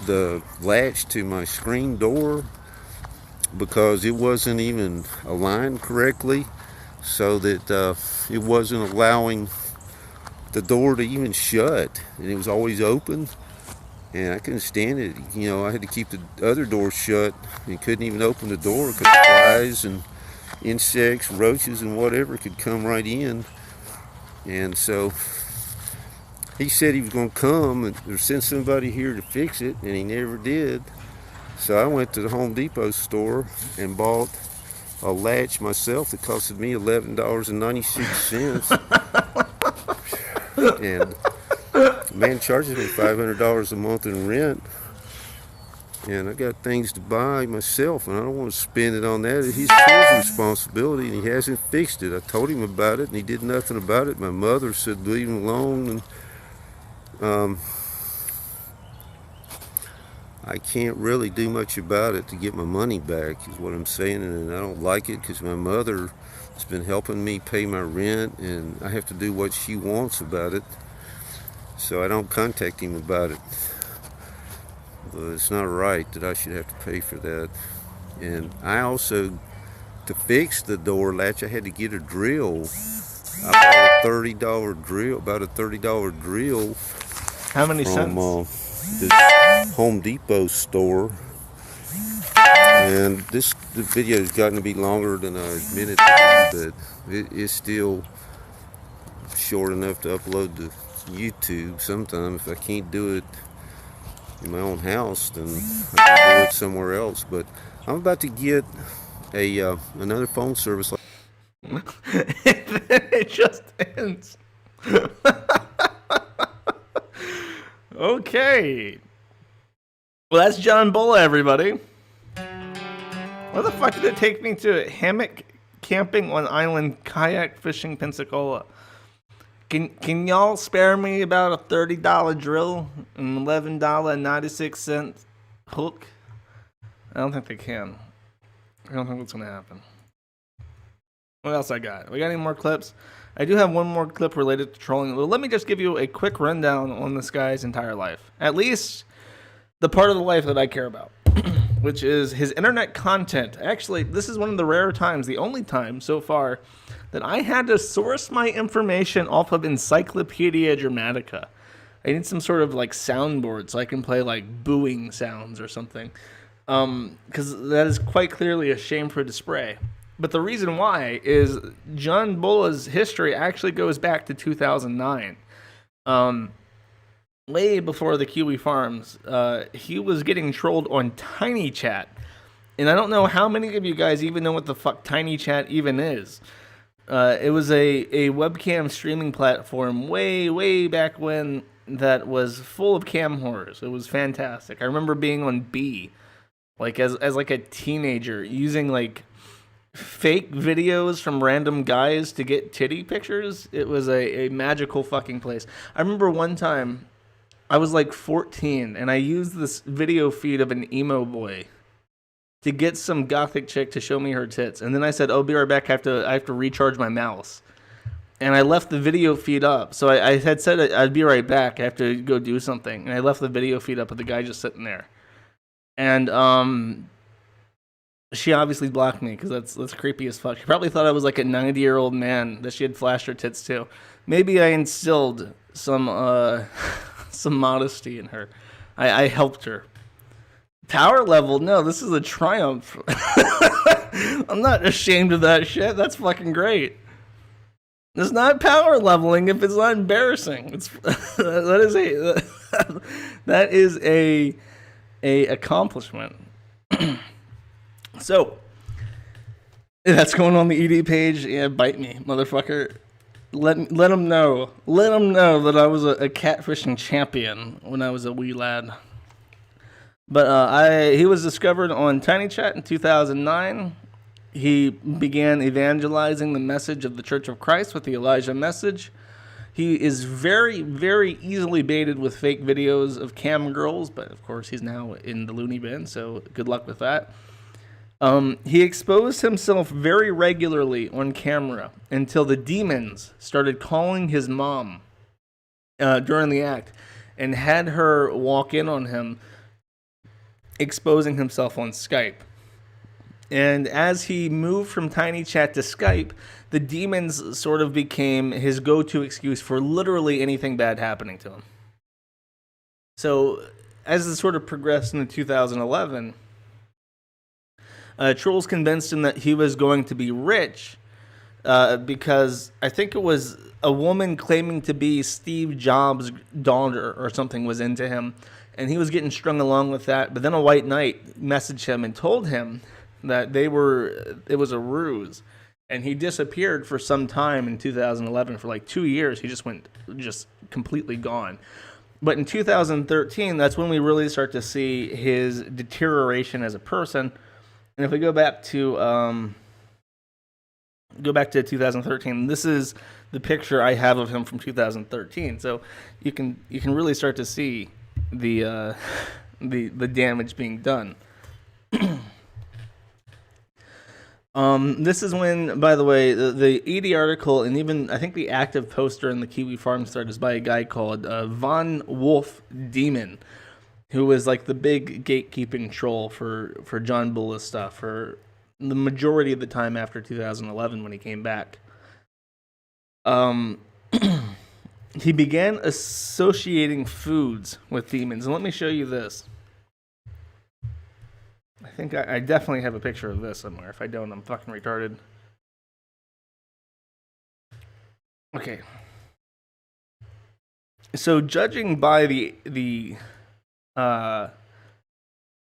the latch to my screen door because it wasn't even aligned correctly, so that it wasn't allowing the door to even shut, and it was always open. And I couldn't stand it. You know, I had to keep the other door shut and couldn't even open the door because flies and insects, roaches, and whatever could come right in. And so he said he was going to come or send somebody here to fix it, and he never did. So I went to the Home Depot store and bought a latch myself that costed me $11.96. And the man charges me $500 a month in rent, and I got things to buy myself, and I don't want to spend it on that. It's his responsibility, and he hasn't fixed it. I told him about it, and he did nothing about it. My mother said leave him alone, and I can't really do much about it to get my money back, is what I'm saying, and I don't like it because my mother has been helping me pay my rent, and I have to do what she wants about it. So I don't contact him about it. But it's not right that I should have to pay for that. And I also, to fix the door latch, I had to get a drill. I bought a $30 drill, about a $30 drill. How many from cents? This Home Depot store. And the video has gotten to be longer than I admitted to, but it is still short enough to upload to YouTube sometime. If I can't do it in my own house, then I can do it somewhere else. But I'm about to get another phone service. It just ends. Okay. Well, that's John Bulla, everybody. Where the fuck did it take me to? Hammock camping on island, kayak fishing, Pensacola. Can y'all spare me about a $30 drill and $11.96 hook? I don't think they can. I don't think that's gonna happen. What else I got? We got any more clips? I do have one more clip related to trolling. Well, let me just give you a quick rundown on this guy's entire life. At least the part of the life that I care about, which is his internet content. Actually, this is one of the rare times, the only time so far, that I had to source my information off of Encyclopedia Dramatica. I need some sort of like soundboard so I can play like booing sounds or something. Because that is quite clearly a shame for display. But the reason why is John Bulla's history actually goes back to 2009. Way before the Kiwi farms, he was getting trolled on Tiny Chat. And I don't know how many of you guys even know what the fuck Tiny Chat even is. It was a webcam streaming platform way back when that was full of cam horrors. It was fantastic. I remember being on B, like as like a teenager, using like fake videos from random guys to get titty pictures. It was a magical fucking place. I remember one time I was like 14 and I used this video feed of an emo boy to get some gothic chick to show me her tits. And then I said, "Oh, be right back. I have to recharge my mouse." And I left the video feed up. So I had said I'd be right back. I have to go do something. And I left the video feed up with the guy just sitting there. And she obviously blocked me because that's creepy as fuck. She probably thought I was like a 90-year-old man that she had flashed her tits to. Maybe I instilled some modesty in her. I helped her. Power level? No, this is a triumph. I'm not ashamed of that shit. That's fucking great. It's not power leveling if it's not embarrassing. It's that is a accomplishment. So that's going on the ED page. Yeah, bite me, motherfucker. Let them know. Let them know that I was a catfishing champion when I was a wee lad. But he was discovered on Tiny Chat in 2009. He began evangelizing the message of the Church of Christ with the Elijah message. He is very, very easily baited with fake videos of cam girls, but of course he's now in the loony bin, so good luck with that. He exposed himself very regularly on camera until the demons started calling his mom during the act and had her walk in on him exposing himself on Skype. And as he moved from Tiny Chat to Skype, the demons sort of became his go-to excuse for literally anything bad happening to him. So as it sort of progressed into 2011, trolls convinced him that he was going to be rich because I think it was a woman claiming to be Steve Jobs' daughter or something was into him, and he was getting strung along with that. But then a white knight messaged him and told him that it was a ruse, and he disappeared for some time in 2011. For like 2 years, he just went completely gone. But in 2013, that's when we really start to see his deterioration as a person. And if we go back to 2013, this is the picture I have of him from 2013. So you can really start to see the damage being done. This is when, by the way, the ED article and even I think the active poster in the Kiwi Farms thread is by a guy called Von Wolf Demon, who was like the big gatekeeping troll for John Bulla's stuff for the majority of the time after 2011 when he came back. He began associating foods with demons. And let me show you this. I think I definitely have a picture of this somewhere. If I don't, I'm fucking retarded. Okay. So judging by the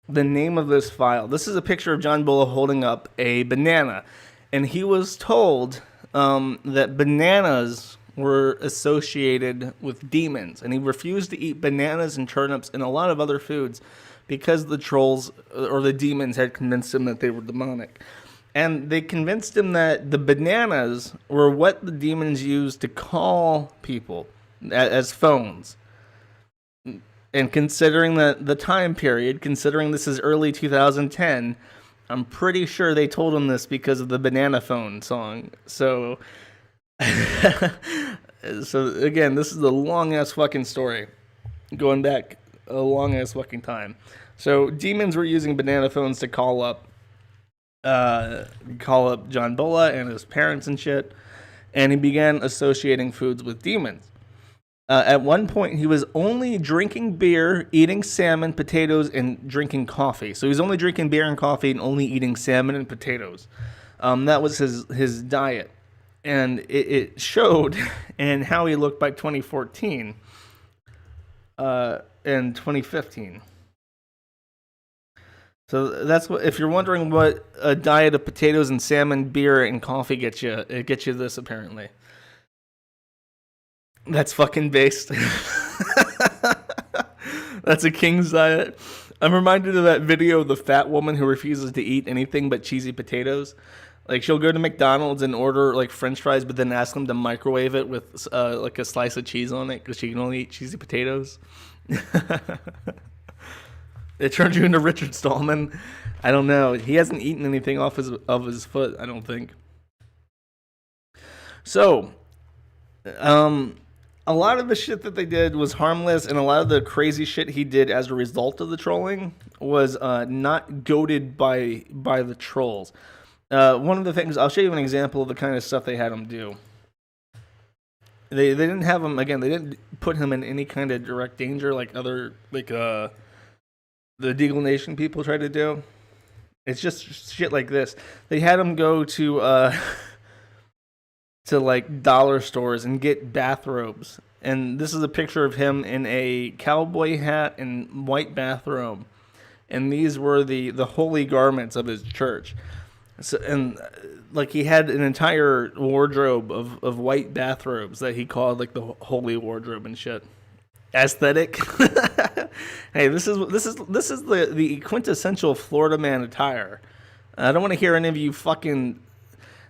name of this file, this is a picture of John Bulla holding up a banana. And he was told that bananas were associated with demons, and he refused to eat bananas and turnips and a lot of other foods because the trolls or the demons had convinced him that they were demonic. And they convinced him that the bananas were what the demons used to call people as phones. And considering the time period, considering this is early 2010, I'm pretty sure they told him this because of the Banana Phone song. So, so again, this is a long-ass fucking story. Going back a long-ass fucking time. So, demons were using banana phones to call up John Bulla and his parents and shit. And he began associating foods with demons. At one point, he was only drinking beer, eating salmon, potatoes, and drinking coffee. So he was only drinking beer and coffee and only eating salmon and potatoes. That was his diet. And it showed in how he looked by 2014 and 2015. So that's what, if you're wondering what a diet of potatoes and salmon, beer, and coffee gets you, it gets you this apparently. That's fucking based. That's a king's diet. I'm reminded of that video of the fat woman who refuses to eat anything but cheesy potatoes. Like, she'll go to McDonald's and order, like, French fries, but then ask them to microwave it with, like, a slice of cheese on it because she can only eat cheesy potatoes. It turned you into Richard Stallman. I don't know. He hasn't eaten anything off of his foot, I don't think. So, a lot of the shit that they did was harmless, and a lot of the crazy shit he did as a result of the trolling was not goaded by the trolls. One of the things, I'll show you an example of the kind of stuff they had him do. They didn't have him, again, they didn't put him in any kind of direct danger like other, like, the Deagle Nation people try to do. It's just shit like this. They had him go to like dollar stores and get bathrobes. And this is a picture of him in a cowboy hat and white bathrobe. And these were the holy garments of his church. So, and like he had an entire wardrobe of white bathrobes that he called like the holy wardrobe and shit. Aesthetic. Hey, this is the quintessential Florida man attire. I don't want to hear any of you fucking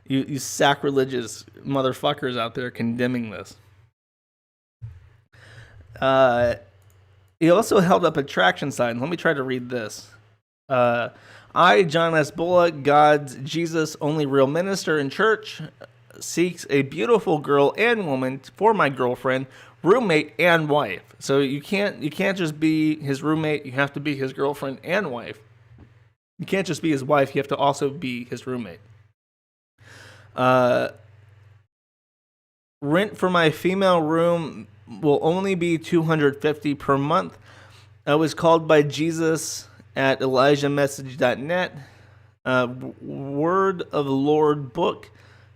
you sacrilegious motherfuckers out there condemning this. He also held up attraction signs. Let me try to read this. I, John S. Bulla, God's Jesus' only real minister in church, seeks a beautiful girl and woman for my girlfriend, roommate, and wife. So you can't just be his roommate. You have to be his girlfriend and wife. You can't just be his wife. You have to also be his roommate. Rent for my female room will only be $250 per month. I was called by Jesus at ElijahMessage.net. Word of the Lord book,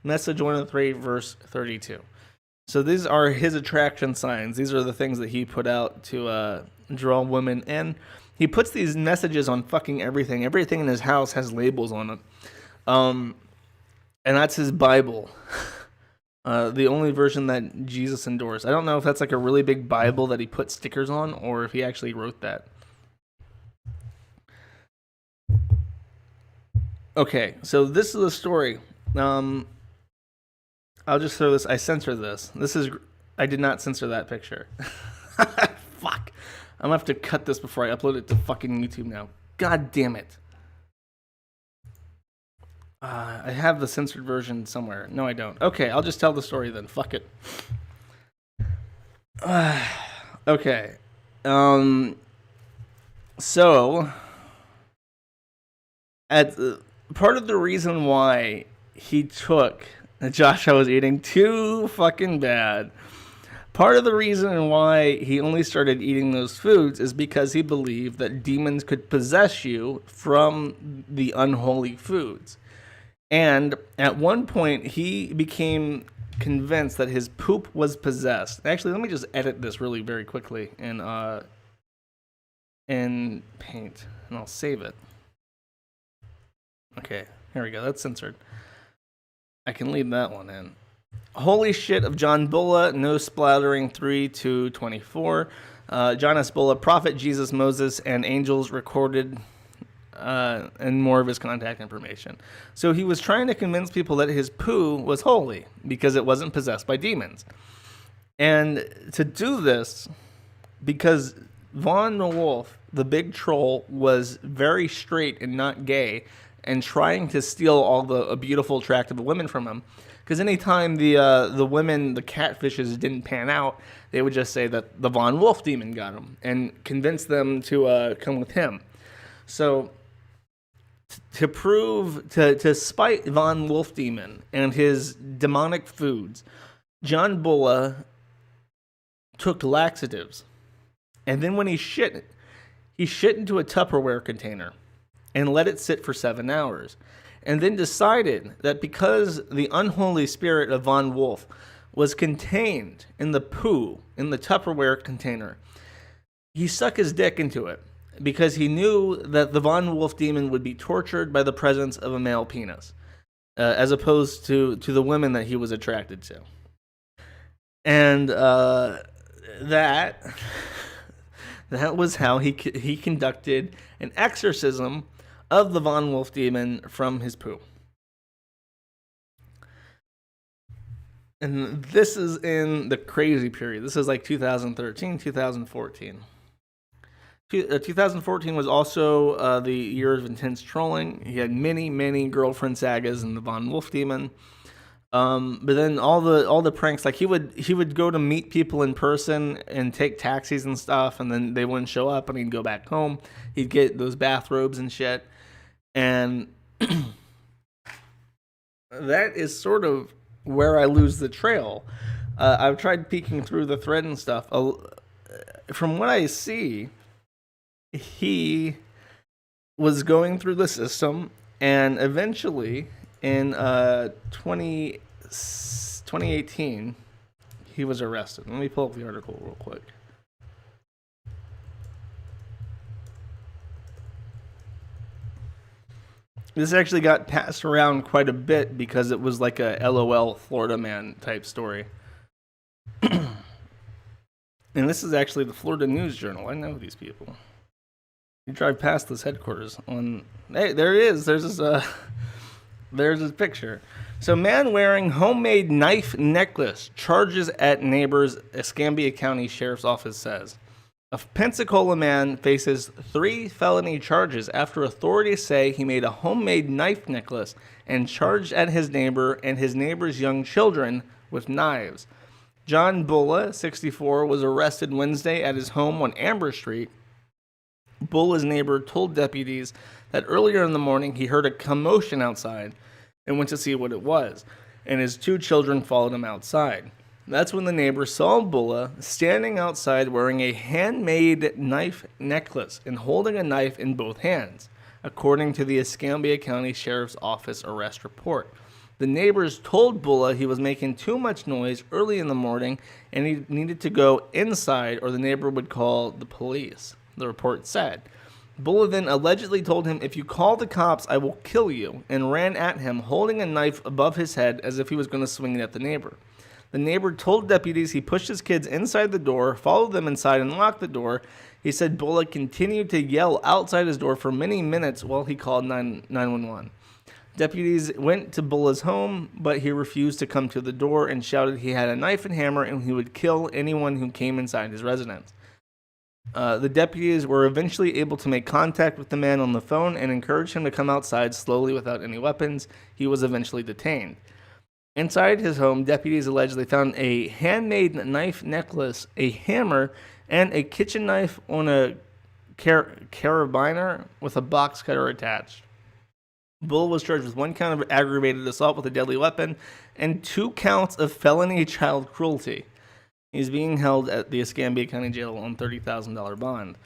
message 103, verse 32. So these are his attraction signs. These are the things that he put out to draw women in. He puts these messages on fucking everything. Everything in his house has labels on it. And that's his Bible. The only version that Jesus endorsed. I don't know if that's like a really big Bible that he put stickers on or if he actually wrote that. Okay, so this is the story. I'll just throw this. I censored this. I did not censor that picture. Fuck. I'm going to have to cut this before I upload it to fucking YouTube now. God damn it. I have the censored version somewhere. No, I don't. Okay, I'll just tell the story then. Fuck it. Okay. So, part of the reason why he took Josh, I was eating too fucking bad. Part of the reason why he only started eating those foods is because he believed that demons could possess you from the unholy foods. And at one point, he became convinced that his poop was possessed. Actually, let me just edit this really very quickly in Paint, and I'll save it. Okay, here we go. That's censored. I can leave that one in. Holy Shit of John Bulla, No Splattering 3-24. John S. Bulla, Prophet, Jesus, Moses, and Angels recorded, and more of his contact information. So he was trying to convince people that his poo was holy because it wasn't possessed by demons. And to do this, because Von Wolf, the big troll, was very straight and not gay, and trying to steal all the beautiful, attractive women from him. Because anytime the women, the catfishes, didn't pan out, they would just say that the Von Wolf demon got them and convince them to come with him. So to spite Von Wolf demon and his demonic foods, John Bulla took laxatives, and then when he shit into a Tupperware container and let it sit for 7 hours, and then decided that because the unholy spirit of Von Wolf was contained in the poo in the Tupperware container, he stuck his dick into it because he knew that the Von Wolf demon would be tortured by the presence of a male penis, as opposed to the women that he was attracted to. And that was how he conducted an exorcism of the Von Wolf demon from his poo. And this is in the crazy period. This is like 2013, 2014. 2014 was also the year of intense trolling. He had many girlfriend sagas in the Von Wolf demon. But then all the pranks, like he would go to meet people in person and take taxis and stuff, and then they wouldn't show up, and he'd go back home. He'd get those bathrobes and shit, and that is sort of where I lose the trail. I've tried peeking through the thread and stuff. From what I see, he was going through the system, and eventually in 2018, he was arrested. Let me pull up the article real quick. This actually got passed around quite a bit because it was like a LOL Florida man type story. And this is actually the Florida News Journal. I know these people. You drive past this headquarters on... Hey, there it is. There's his picture. So, man wearing homemade knife necklace charges at neighbors, Escambia County Sheriff's Office says. A Pensacola man faces 3 felony charges after authorities say he made a homemade knife necklace and charged at his neighbor and his neighbor's young children with knives. John Bulla, 64, was arrested Wednesday at his home on Amber Street. Bulla's neighbor told deputies that earlier in the morning he heard a commotion outside and went to see what it was, and his 2 children followed him outside. That's when the neighbor saw Bulla standing outside wearing a handmade knife necklace and holding a knife in both hands, according to the Escambia County Sheriff's Office arrest report. The neighbors told Bulla he was making too much noise early in the morning and he needed to go inside or the neighbor would call the police, the report said. Bulla then allegedly told him, "If you call the cops, I will kill you," and ran at him holding a knife above his head as if he was going to swing it at the neighbor. The neighbor told deputies he pushed his kids inside the door, followed them inside, and locked the door. He said Bulla continued to yell outside his door for many minutes while he called 911. Deputies went to Bulla's home, but he refused to come to the door and shouted he had a knife and hammer and he would kill anyone who came inside his residence. The deputies were eventually able to make contact with the man on the phone and encouraged him to come outside slowly without any weapons. He was eventually detained. Inside his home, deputies allegedly found a handmade knife necklace, a hammer, and a kitchen knife on a carabiner with a box cutter attached. Bull was charged with 1 count of aggravated assault with a deadly weapon and 2 counts of felony child cruelty. He's being held at the Escambia County Jail on $30,000 bond.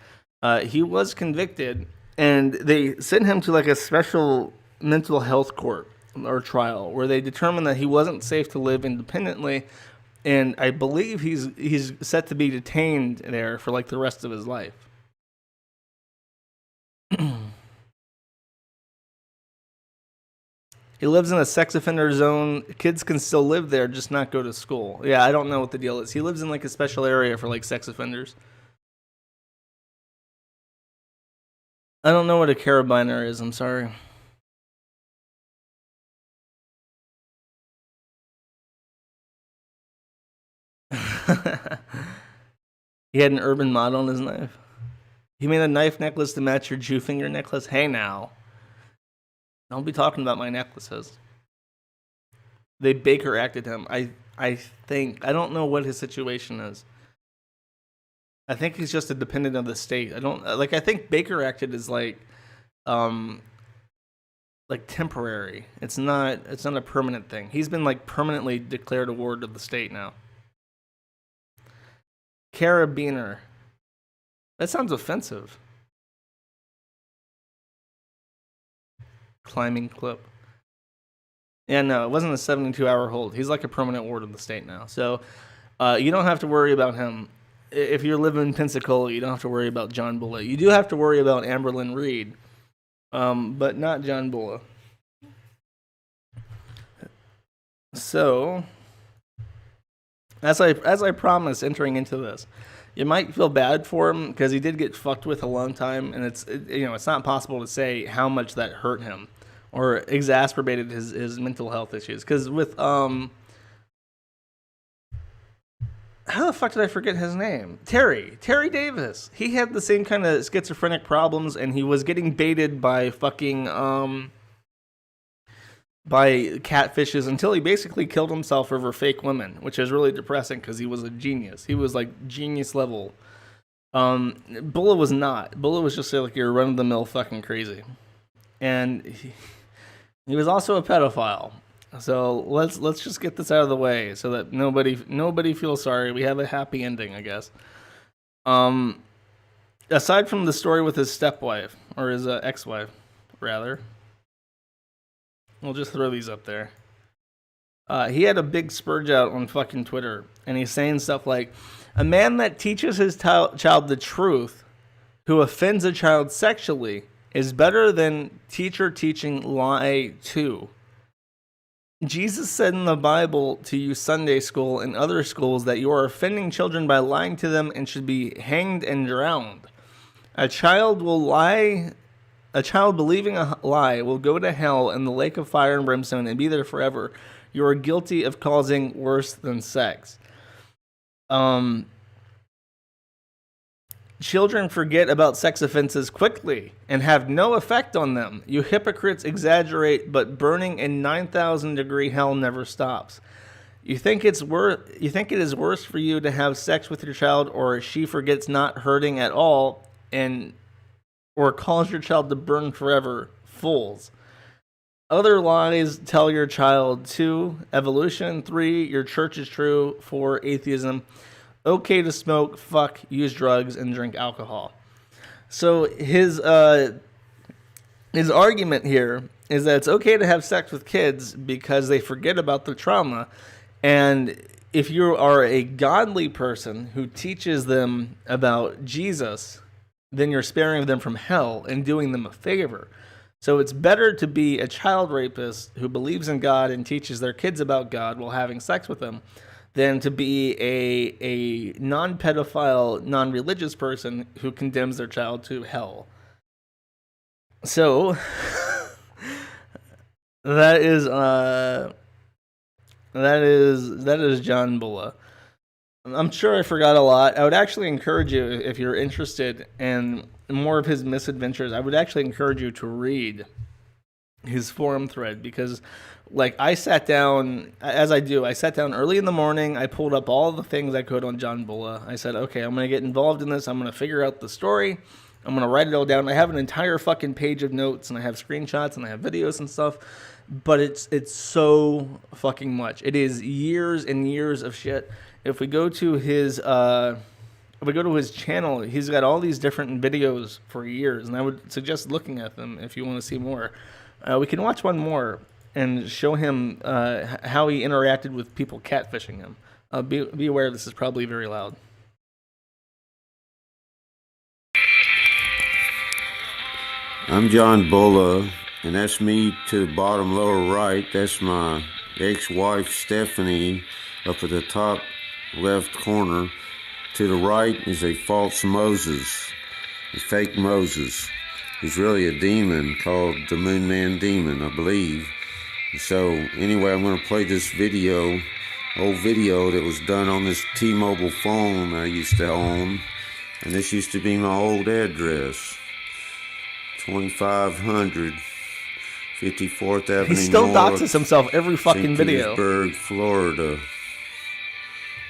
He was convicted, and they sent him to like a special mental health court or trial where they determined that he wasn't safe to live independently, and I believe he's set to be detained there for like the rest of his life. He lives in a sex offender zone. Kids can still live there, just not go to school. Yeah, I don't know what the deal is. He lives in like a special area for like sex offenders. I don't know what a carabiner is. I'm sorry. He had an urban mod on his knife. He made a knife necklace to match your Jew finger necklace. Hey now. Don't be talking about my necklaces. They Baker acted him. I think. I don't know what his situation is. I think he's just a dependent of the state. I think Baker acted is like temporary. It's not a permanent thing. He's been like permanently declared a ward of the state now. Carabiner. That sounds offensive. Climbing clip. Yeah, no, it wasn't a 72-hour hold. He's like a permanent ward of the state now. So you don't have to worry about him. If you live in Pensacola, you don't have to worry about John Bulla. You do have to worry about Amberlynn Reed, but not John Bulla. So, as I promised entering into this, you might feel bad for him because he did get fucked with a long time, and it's not possible to say how much that hurt him or exacerbated his mental health issues. Because with how the fuck did I forget his name? Terry Davis. He had the same kind of schizophrenic problems, and he was getting baited by fucking by catfishes until he basically killed himself over fake women, which is really depressing because he was a genius. He was like genius level. Bulla was not. Bulla was just like you're run of the mill fucking crazy, and he was also a pedophile. So let's just get this out of the way so that nobody feels sorry. We have a happy ending, I guess. Aside from the story with his stepwife or his ex-wife, rather. We'll just throw these up there. He had a big spurge out on fucking Twitter, and he's saying stuff like, "A man that teaches his child the truth, who offends a child sexually, is better than teacher teaching lie too. Jesus said in the Bible to you Sunday school and other schools that you are offending children by lying to them and should be hanged and drowned. A child believing a lie will go to hell in the lake of fire and brimstone and be there forever. You are guilty of causing worse than sex." Children forget about sex offenses quickly and have no effect on them. You hypocrites exaggerate, but burning in 9,000-degree hell never stops. You think it is worse for you to have sex with your child, or she forgets not hurting at all, or cause your child to burn forever. Fools. Other lies tell your child: 2, evolution; 3, your church is true; 4, atheism; okay to smoke, fuck, use drugs, and drink alcohol. So his argument here is that it's okay to have sex with kids because they forget about the trauma, and if you are a godly person who teaches them about Jesus, then you're sparing them from hell and doing them a favor. So it's better to be a child rapist who believes in God and teaches their kids about God while having sex with them than to be a non-pedophile, non-religious person who condemns their child to hell. So that is John Bulla. I'm sure I forgot a lot. I would actually encourage you, if you're interested in more of his misadventures, I would actually encourage you to read his forum thread, because I sat down, as I do, I sat down early in the morning, I pulled up all the things I could on John Bulla. I said, okay, I'm going to get involved in this, I'm going to figure out the story, I'm going to write it all down. I have an entire fucking page of notes, and I have screenshots, and I have videos and stuff, but it's so fucking much. It is years and years of shit. If we go to his channel, he's got all these different videos for years, and I would suggest looking at them if you want to see more. We can watch one more and show him how he interacted with people catfishing him. Be aware this is probably very loud. I'm John Bulla, And that's me to the bottom lower right. That's my ex-wife Stephanie up at the top left corner. To the right is a false Moses, a fake Moses. He's really a demon called the Moon Man Demon, I believe. So anyway, I'm going to play this video, old video that was done on this T-Mobile phone I used to own. And this used to be my old address, 2500 54th Avenue He still North, doxes himself every fucking St. video. Petersburg, Florida.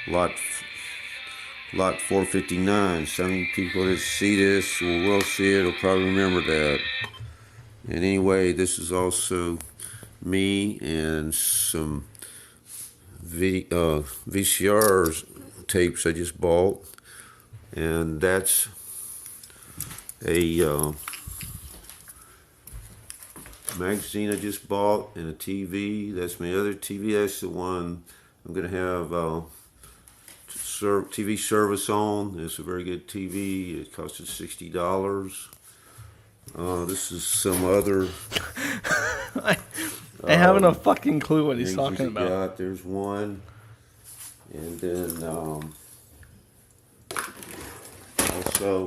Lot 459. Some people that see this will see it, will probably remember that. And anyway, this is also me and some VCR tapes I just bought. And that's a magazine I just bought, and a TV. That's my other TV. That's the one I'm going to have TV service on. It's a very good TV. It costs $60. This is some other. I haven't a fucking clue what he's talking about. There's one, and then also.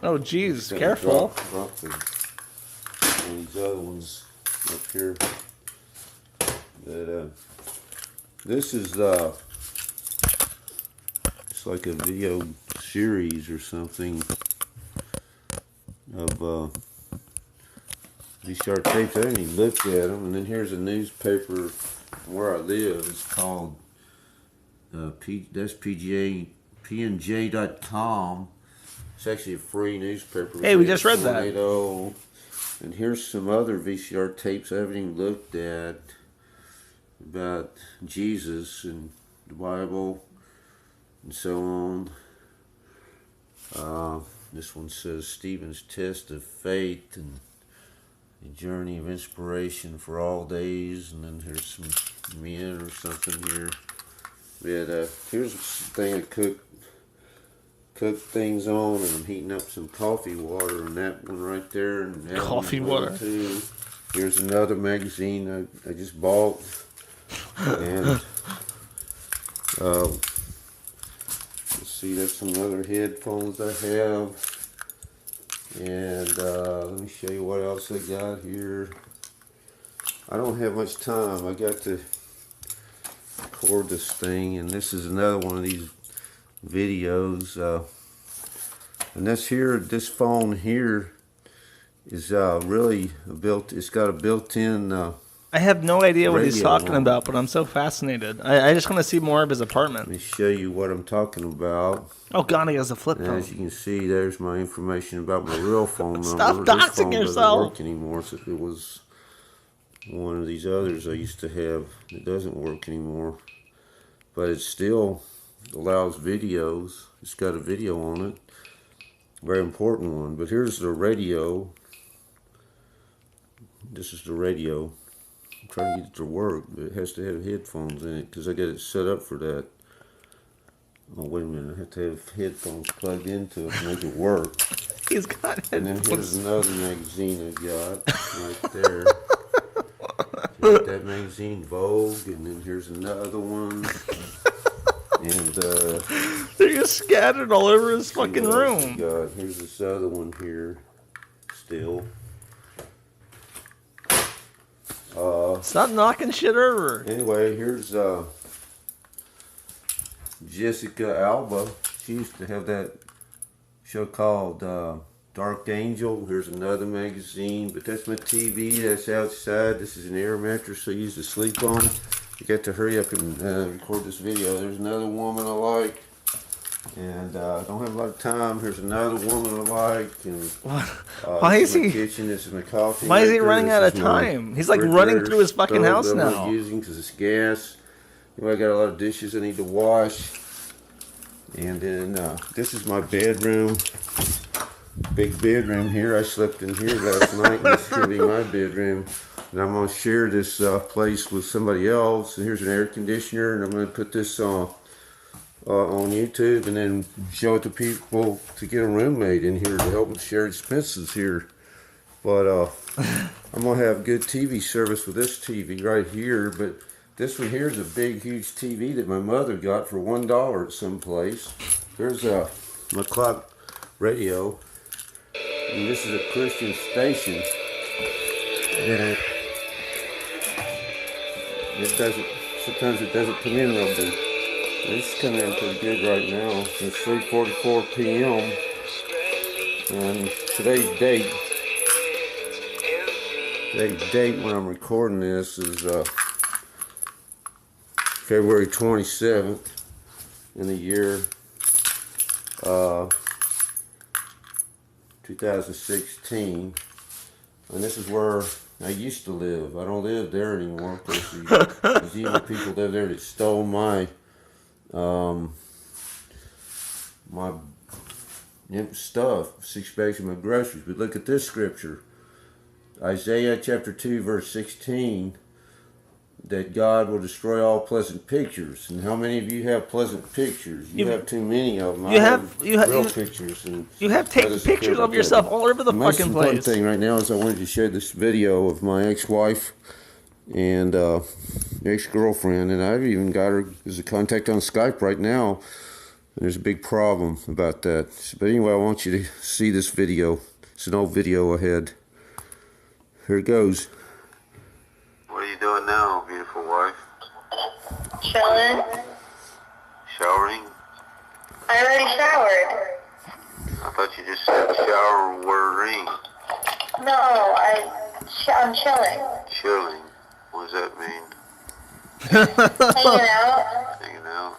Oh, geez, careful. Drop these other ones up here. That this is it's like a video series or something of these short tapes. I haven't even looked at them. And then here's a newspaper where I live. It's called that's PNJ.com. It's actually a free newspaper. Hey, we just read that. And here's some other VCR tapes I haven't even looked at about Jesus and the Bible and so on. This one says Stephen's Test of Faith and the Journey of Inspiration for All Days. And then here's some men or something here. But here's a thing I cook things on, and I'm heating up some coffee water, and that one right there, and that coffee water too. Here's another magazine I just bought, and let's see, that's some other headphones I have, and let me show you what else I got here. I don't have much time. I got to record this thing, and this is another one of these videos, and this phone here is really it's got a built-in I have no idea what he's talking on. about, but I'm so fascinated. I just want to see more of his apartment. Let me show you what I'm talking about. Oh god, he has a flip And phone. as you can see, there's my information about my real phone number. Stop This doxing phone yourself. doesn't work anymore. So it was one of these others I used to have. It doesn't work anymore, but it still allows videos. It's got a video on it, very important one. But here's the radio. This is the radio. I'm trying to get it to work, but it has to have headphones in it because I got it set up for that. Oh, wait a minute, I have to have headphones plugged into it to make it work. He's got headphones. And then here's another magazine I got right there. Here's that magazine, Vogue, and then here's another one. And they're just scattered all over his fucking room. Here's this other one here, still. Stop knocking shit over. Anyway, here's Jessica Alba. She used to have that show called Dark Angel. Here's another magazine, but that's my TV. That's outside. This is an air mattress I used to sleep on. You got to hurry up and record this video. There's another woman I like, and I don't have a lot of time. Here's another woman I like. And, why is he? Kitchen. This is my coffee. Why is he running out of time? He's like running through his fucking house now. I'm using because it's gas. Anyway, I got a lot of dishes I need to wash. And then this is my bedroom. Big bedroom here. I slept in here last night. And this is going to be my bedroom. And I'm going to share this place with somebody else. And here's an air conditioner. And I'm going to put this on YouTube and then show it to people to get a roommate in here to help them share expenses here. But I'm gonna have good TV service with this TV right here. But this one here is a big, huge TV that my mother got for $1 at some place. There's my clock radio, and this is a Christian station. And it doesn't. Sometimes it doesn't come in real good. This is coming in pretty good right now. It's 3:44 p.m. and today's date when I'm recording this is February 27th in the year 2016, and this is where I used to live. I don't live there anymore because these evil people live there that stole my my stuff, 6 bags of my groceries. But look at this scripture, Isaiah chapter 2 verse 16, that God will destroy all pleasant pictures. And how many of you have pleasant pictures? You have too many of them. You have real pictures. And you have taken pictures of yourself all over the fucking place. The most important thing right now is I wanted to share this video of my ex-wife and ex-girlfriend, and I've even got her as a contact on Skype right now. And there's a big problem about that. But anyway, I want you to see this video. It's an old video ahead. Here it goes. What are you doing now, beautiful wife? Chilling. Showering? I already showered. I thought you just said shower word ring. No, I'm chilling. Chilling? What does that mean? Hanging out. Hanging out?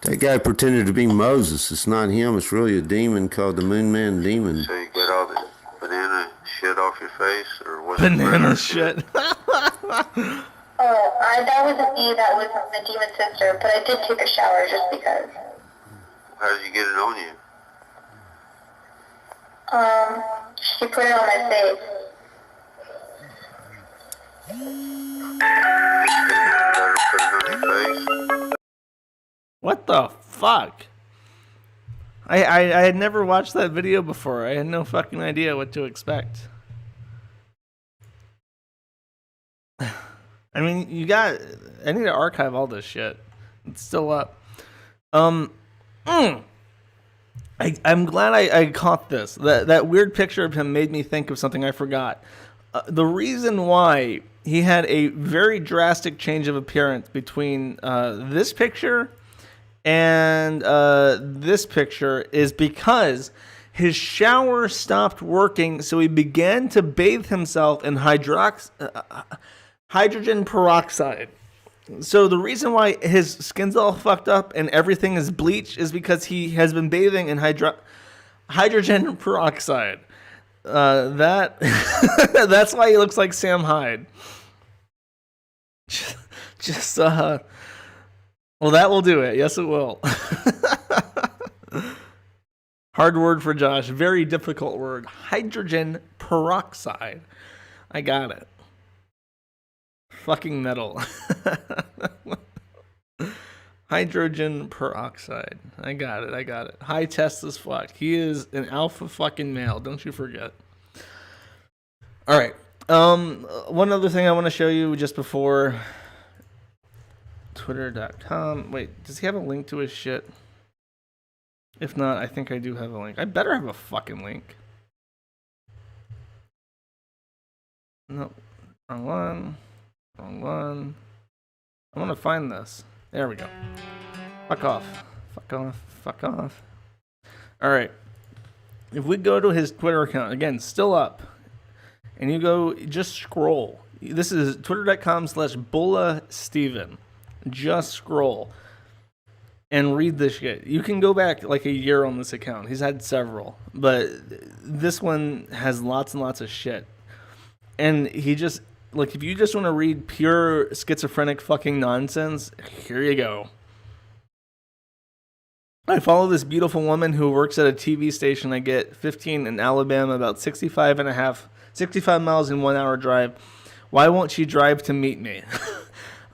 That guy pretended to be Moses. It's not him. It's really a demon called the Moon Man Demon. So you get all the banana shit off your face, or what's banana shit? Oh, that wasn't me. That was the demon sister. But I did take a shower just because. How did you get it on you? She put it on my face. Let her put it on your face? What the fuck? I had never watched that video before. I had no fucking idea what to expect. I mean, I need to archive all this shit. It's still up. I'm glad I caught this. That weird picture of him made me think of something I forgot. The reason why he had a very drastic change of appearance between this picture and this picture is because his shower stopped working, so he began to bathe himself in hydrogen peroxide. So the reason why his skin's all fucked up and everything is bleached is because he has been bathing in hydrogen peroxide. That's why he looks like Sam Hyde. Well, that will do it. Yes, it will. Hard word for Josh. Very difficult word. Hydrogen peroxide. I got it. Fucking metal. Hydrogen peroxide. I got it. High test as fuck. He is an alpha fucking male. Don't you forget. All right. One other thing I want to show you just before... Twitter.com. Wait, does he have a link to his shit? If not, I think I do have a link. I better have a fucking link. Nope. Wrong one. I want to find this. There we go. Fuck off. Alright. If we go to his Twitter account, again, still up, and you go, just scroll. This is twitter.com/Bulla Steven. Just scroll and read this shit. You can go back like a year on this account. He's had several, but this one has lots and lots of shit. And he just, like, if you just want to read pure schizophrenic fucking nonsense, here you go. I follow this beautiful woman who works at a TV station. I get 15 in Alabama, about 65 miles in 1 hour drive. Why won't she drive to meet me?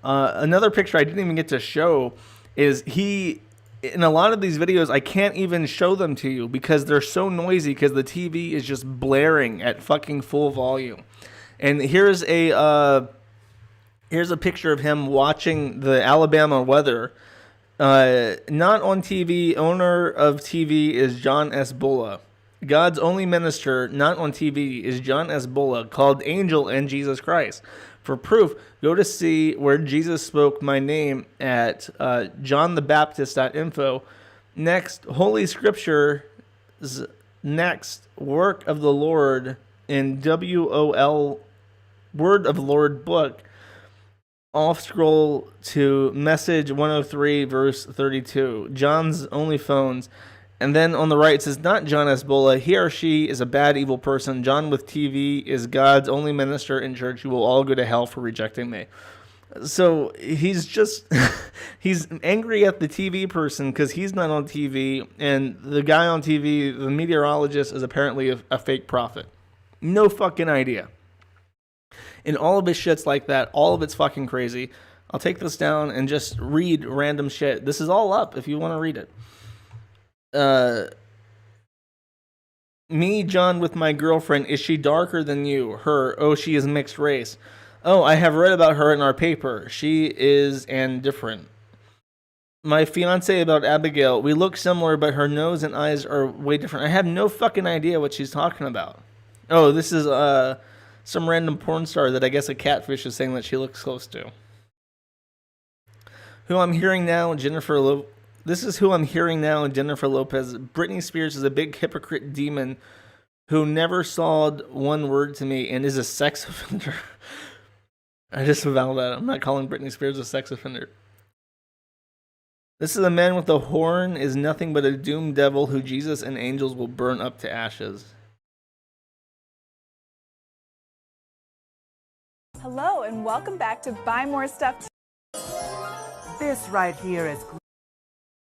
Another picture I didn't even get to show is he in a lot of these videos, I can't even show them to you because they're so noisy because the TV is just blaring at fucking full volume. And here's a picture of him watching the Alabama weather. Not on TV. Owner of TV is John S. Bulla. God's only minister, not on TV, is John S. Bulla, called Angel and Jesus Christ. For proof, go to see where Jesus spoke my name at johnthebaptist.info. Next, Holy Scriptures. Next, Work of the Lord in WOL, Word of Lord book. Off scroll to message 103, verse 32. John's only phones. And then on the right it says, not John S. Bulla. He or she is a bad, evil person. John with TV is God's only minister in church. You will all go to hell for rejecting me. So he's just, he's angry at the TV person because he's not on TV. And the guy on TV, the meteorologist, is apparently a fake prophet. No fucking idea. And all of his shit's like that. All of it's fucking crazy. I'll take this down and just read random shit. This is all up if you want to read it. Me, John, with my girlfriend, is she darker than you? Her, oh, she is mixed race. Oh, I have read about her in our paper. She is and different. My fiance about Abigail, we look similar, but her nose and eyes are way different. I have no fucking idea what she's talking about. Oh, this is some random porn star that I guess a catfish is saying that she looks close to. Who I'm hearing now, This is who I'm hearing now, Jennifer Lopez. Britney Spears is a big hypocrite demon who never said one word to me and is a sex offender. I just avowed that. I'm not calling Britney Spears a sex offender. This is a man with a horn is nothing but a doomed devil who Jesus and angels will burn up to ashes. Hello and welcome back to Buy More Stuff. This right here is...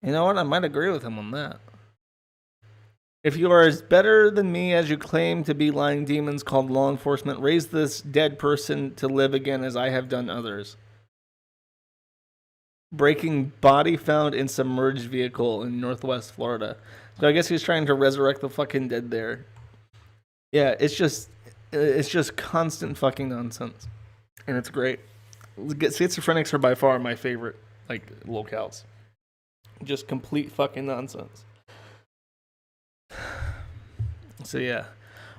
You know what? I might agree with him on that. If you are as better than me as you claim to be, lying demons called law enforcement, raise this dead person to live again as I have done others. Breaking body found in submerged vehicle in Northwest Florida. So I guess he's trying to resurrect the fucking dead there. Yeah, it's just constant fucking nonsense. And it's great. Schizophrenics are by far my favorite, locales. Just complete fucking nonsense. So yeah,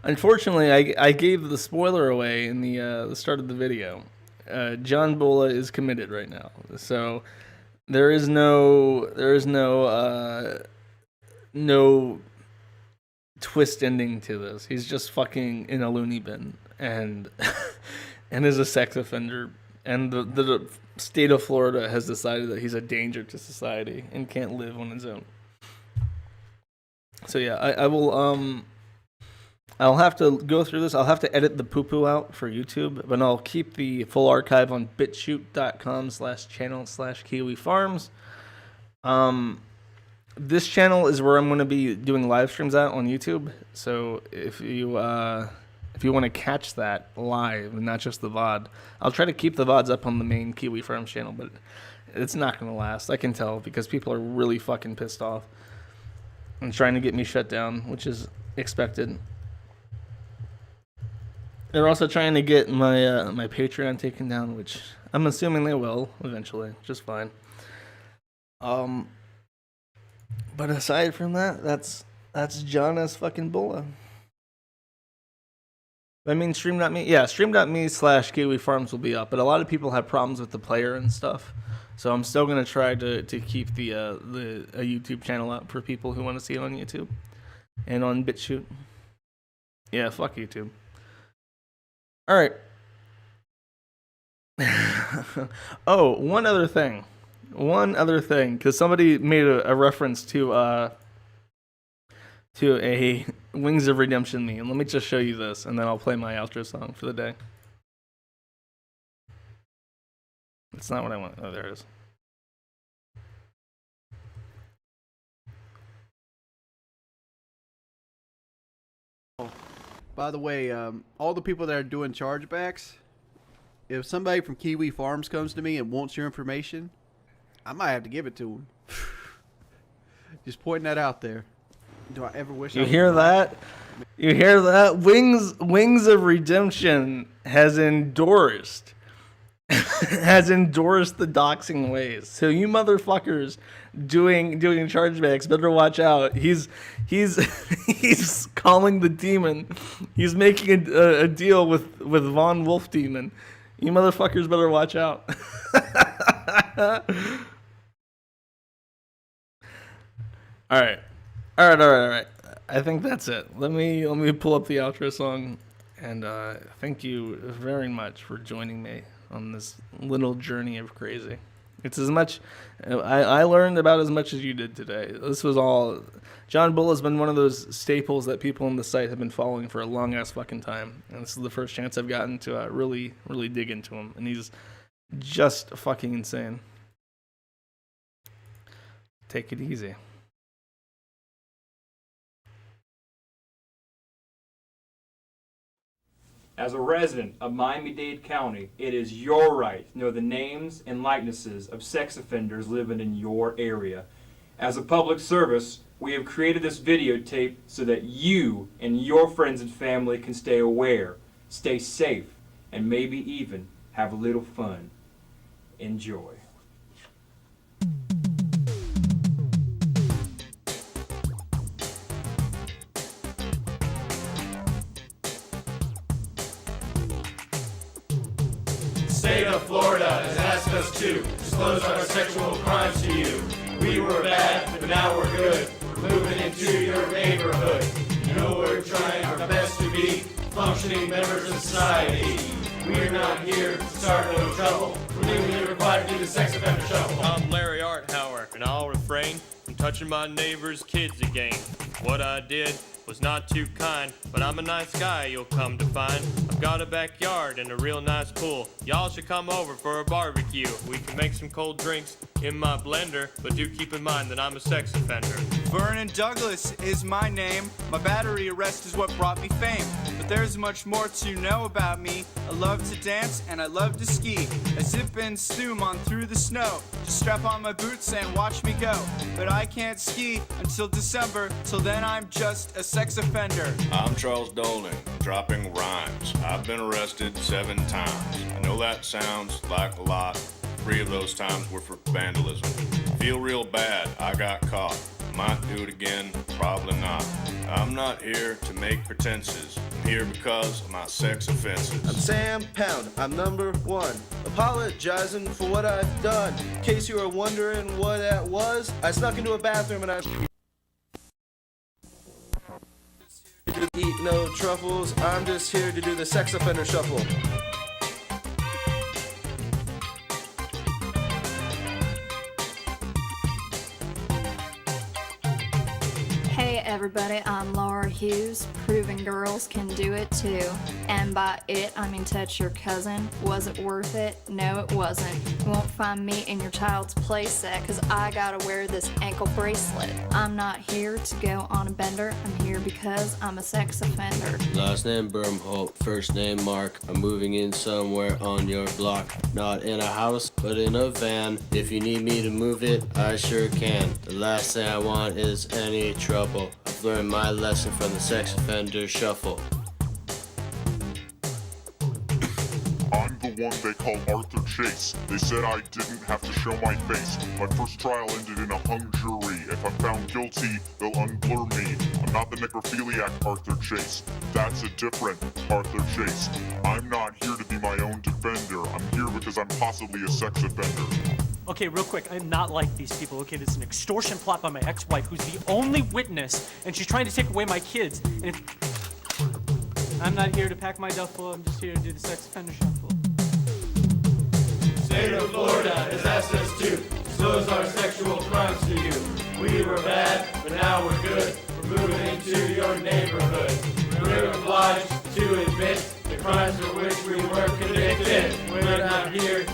unfortunately, I gave the spoiler away in the start of the video. John Bulla is committed right now, so there is no twist ending to this. He's just fucking in a loony bin and and is a sex offender. And the state of Florida has decided that he's a danger to society and can't live on his own. So yeah, I will I'll have to go through this. I'll have to edit the poo-poo out for YouTube, but I'll keep the full archive on bitchute.com/channel/Kiwi Farms. This channel is where I'm going to be doing live streams at on YouTube. So if you want to catch that live, and not just the VOD, I'll try to keep the VODs up on the main Kiwi Farms channel, but it's not going to last. I can tell because people are really fucking pissed off and trying to get me shut down, which is expected. They're also trying to get my my Patreon taken down, which I'm assuming they will eventually, just fine. But aside from that, that's John S. fucking Bulla. I mean, stream.me, yeah, stream.me/Kiwi Farms will be up, but a lot of people have problems with the player and stuff, so I'm still gonna try to keep the a YouTube channel up for people who want to see it on YouTube and on BitChute. Yeah, fuck YouTube. All right. Oh, one other thing, because somebody made a reference to a Wings of Redemption meme. Let me just show you this, and then I'll play my outro song for the day. It's not what I want. Oh, there it is. By the way, all the people that are doing chargebacks, if somebody from Kiwi Farms comes to me and wants your information, I might have to give it to them. Just pointing that out there. Do I ever wish? You hear that? You hear that? Wings of Redemption has endorsed the doxing ways. So you motherfuckers doing chargebacks better watch out. He's calling the demon. He's making a deal with Von Wolf Demon. You motherfuckers better watch out. All right. I think that's it. Let me pull up the outro song, and thank you very much for joining me on this little journey of crazy. It's as much I learned about as much as you did today. This was all. John Bulla has been one of those staples that people on the site have been following for a long ass fucking time, and this is the first chance I've gotten to really dig into him, and he's just fucking insane. Take it easy. As a resident of Miami-Dade County, it is your right to know the names and likenesses of sex offenders living in your area. As a public service, we have created this videotape so that you and your friends and family can stay aware, stay safe, and maybe even have a little fun. Enjoy. State of Florida has asked us to disclose our sexual crimes to you. We were bad, but now we're good. We're moving into your neighborhood. You know we're trying our best to be functioning members of society. We're not here to start no trouble. We're legally required to do the sex offender shuffle. I'm Larry Arthauer, and I'll refrain from touching my neighbor's kids again. What I did was not too kind, but I'm a nice guy, you'll come to find. I've got a backyard and a real nice pool. Y'all should come over for a barbecue. We can make some cold drinks in my blender, but do keep in mind that I'm a sex offender. Vernon Douglas is my name. My battery arrest is what brought me fame. But there's much more to know about me. I love to dance and I love to ski. I zip and zoom on through the snow. Just strap on my boots and watch me go. But I can't ski until December. Till then I'm just a sex offender. I'm Charles Dolan, dropping rhymes. I've been arrested 7 times. I know that sounds like a lot. 3 of those times were for vandalism. Feel real bad, I got caught. Might do it again, probably not. I'm not here to make pretenses. I'm here because of my sex offenses. I'm Sam Pound, I'm number 1. Apologizing for what I've done. In case you were wondering what that was, I snuck into a bathroom and I eat no truffles. I'm just here to do the sex offender shuffle. Hey everybody, I'm Laura Hughes, proving girls can do it too. And by it, I mean touch your cousin. Was it worth it? No, it wasn't. You won't find me in your child's playset, cause I gotta wear this ankle bracelet. I'm not here to go on a bender, I'm here because I'm a sex offender. Last name Bermholt, first name Mark. I'm moving in somewhere on your block. Not in a house, but in a van. If you need me to move it, I sure can. The last thing I want is any trouble. I've learned my lesson from the sex offender shuffle. I'm the one they call Arthur Chase. They said I didn't have to show my face. My first trial ended in a hung jury. If I'm found guilty, they'll unblur me. I'm not the necrophiliac Arthur Chase. That's a different Arthur Chase. I'm not here to be my own defender. I'm here because I'm possibly a sex offender. Okay, real quick, I'm not like these people. Okay, this is an extortion plot by my ex-wife, who's the only witness, and she's trying to take away my kids. And I'm not here to pack my duffel, I'm just here to do the sex offender shuffle. State of Florida has asked us to disclose our sexual crimes to you. We were bad, but now we're good. We're moving into your neighborhood. We're obliged to admit the crimes for which we were convicted. We're not here to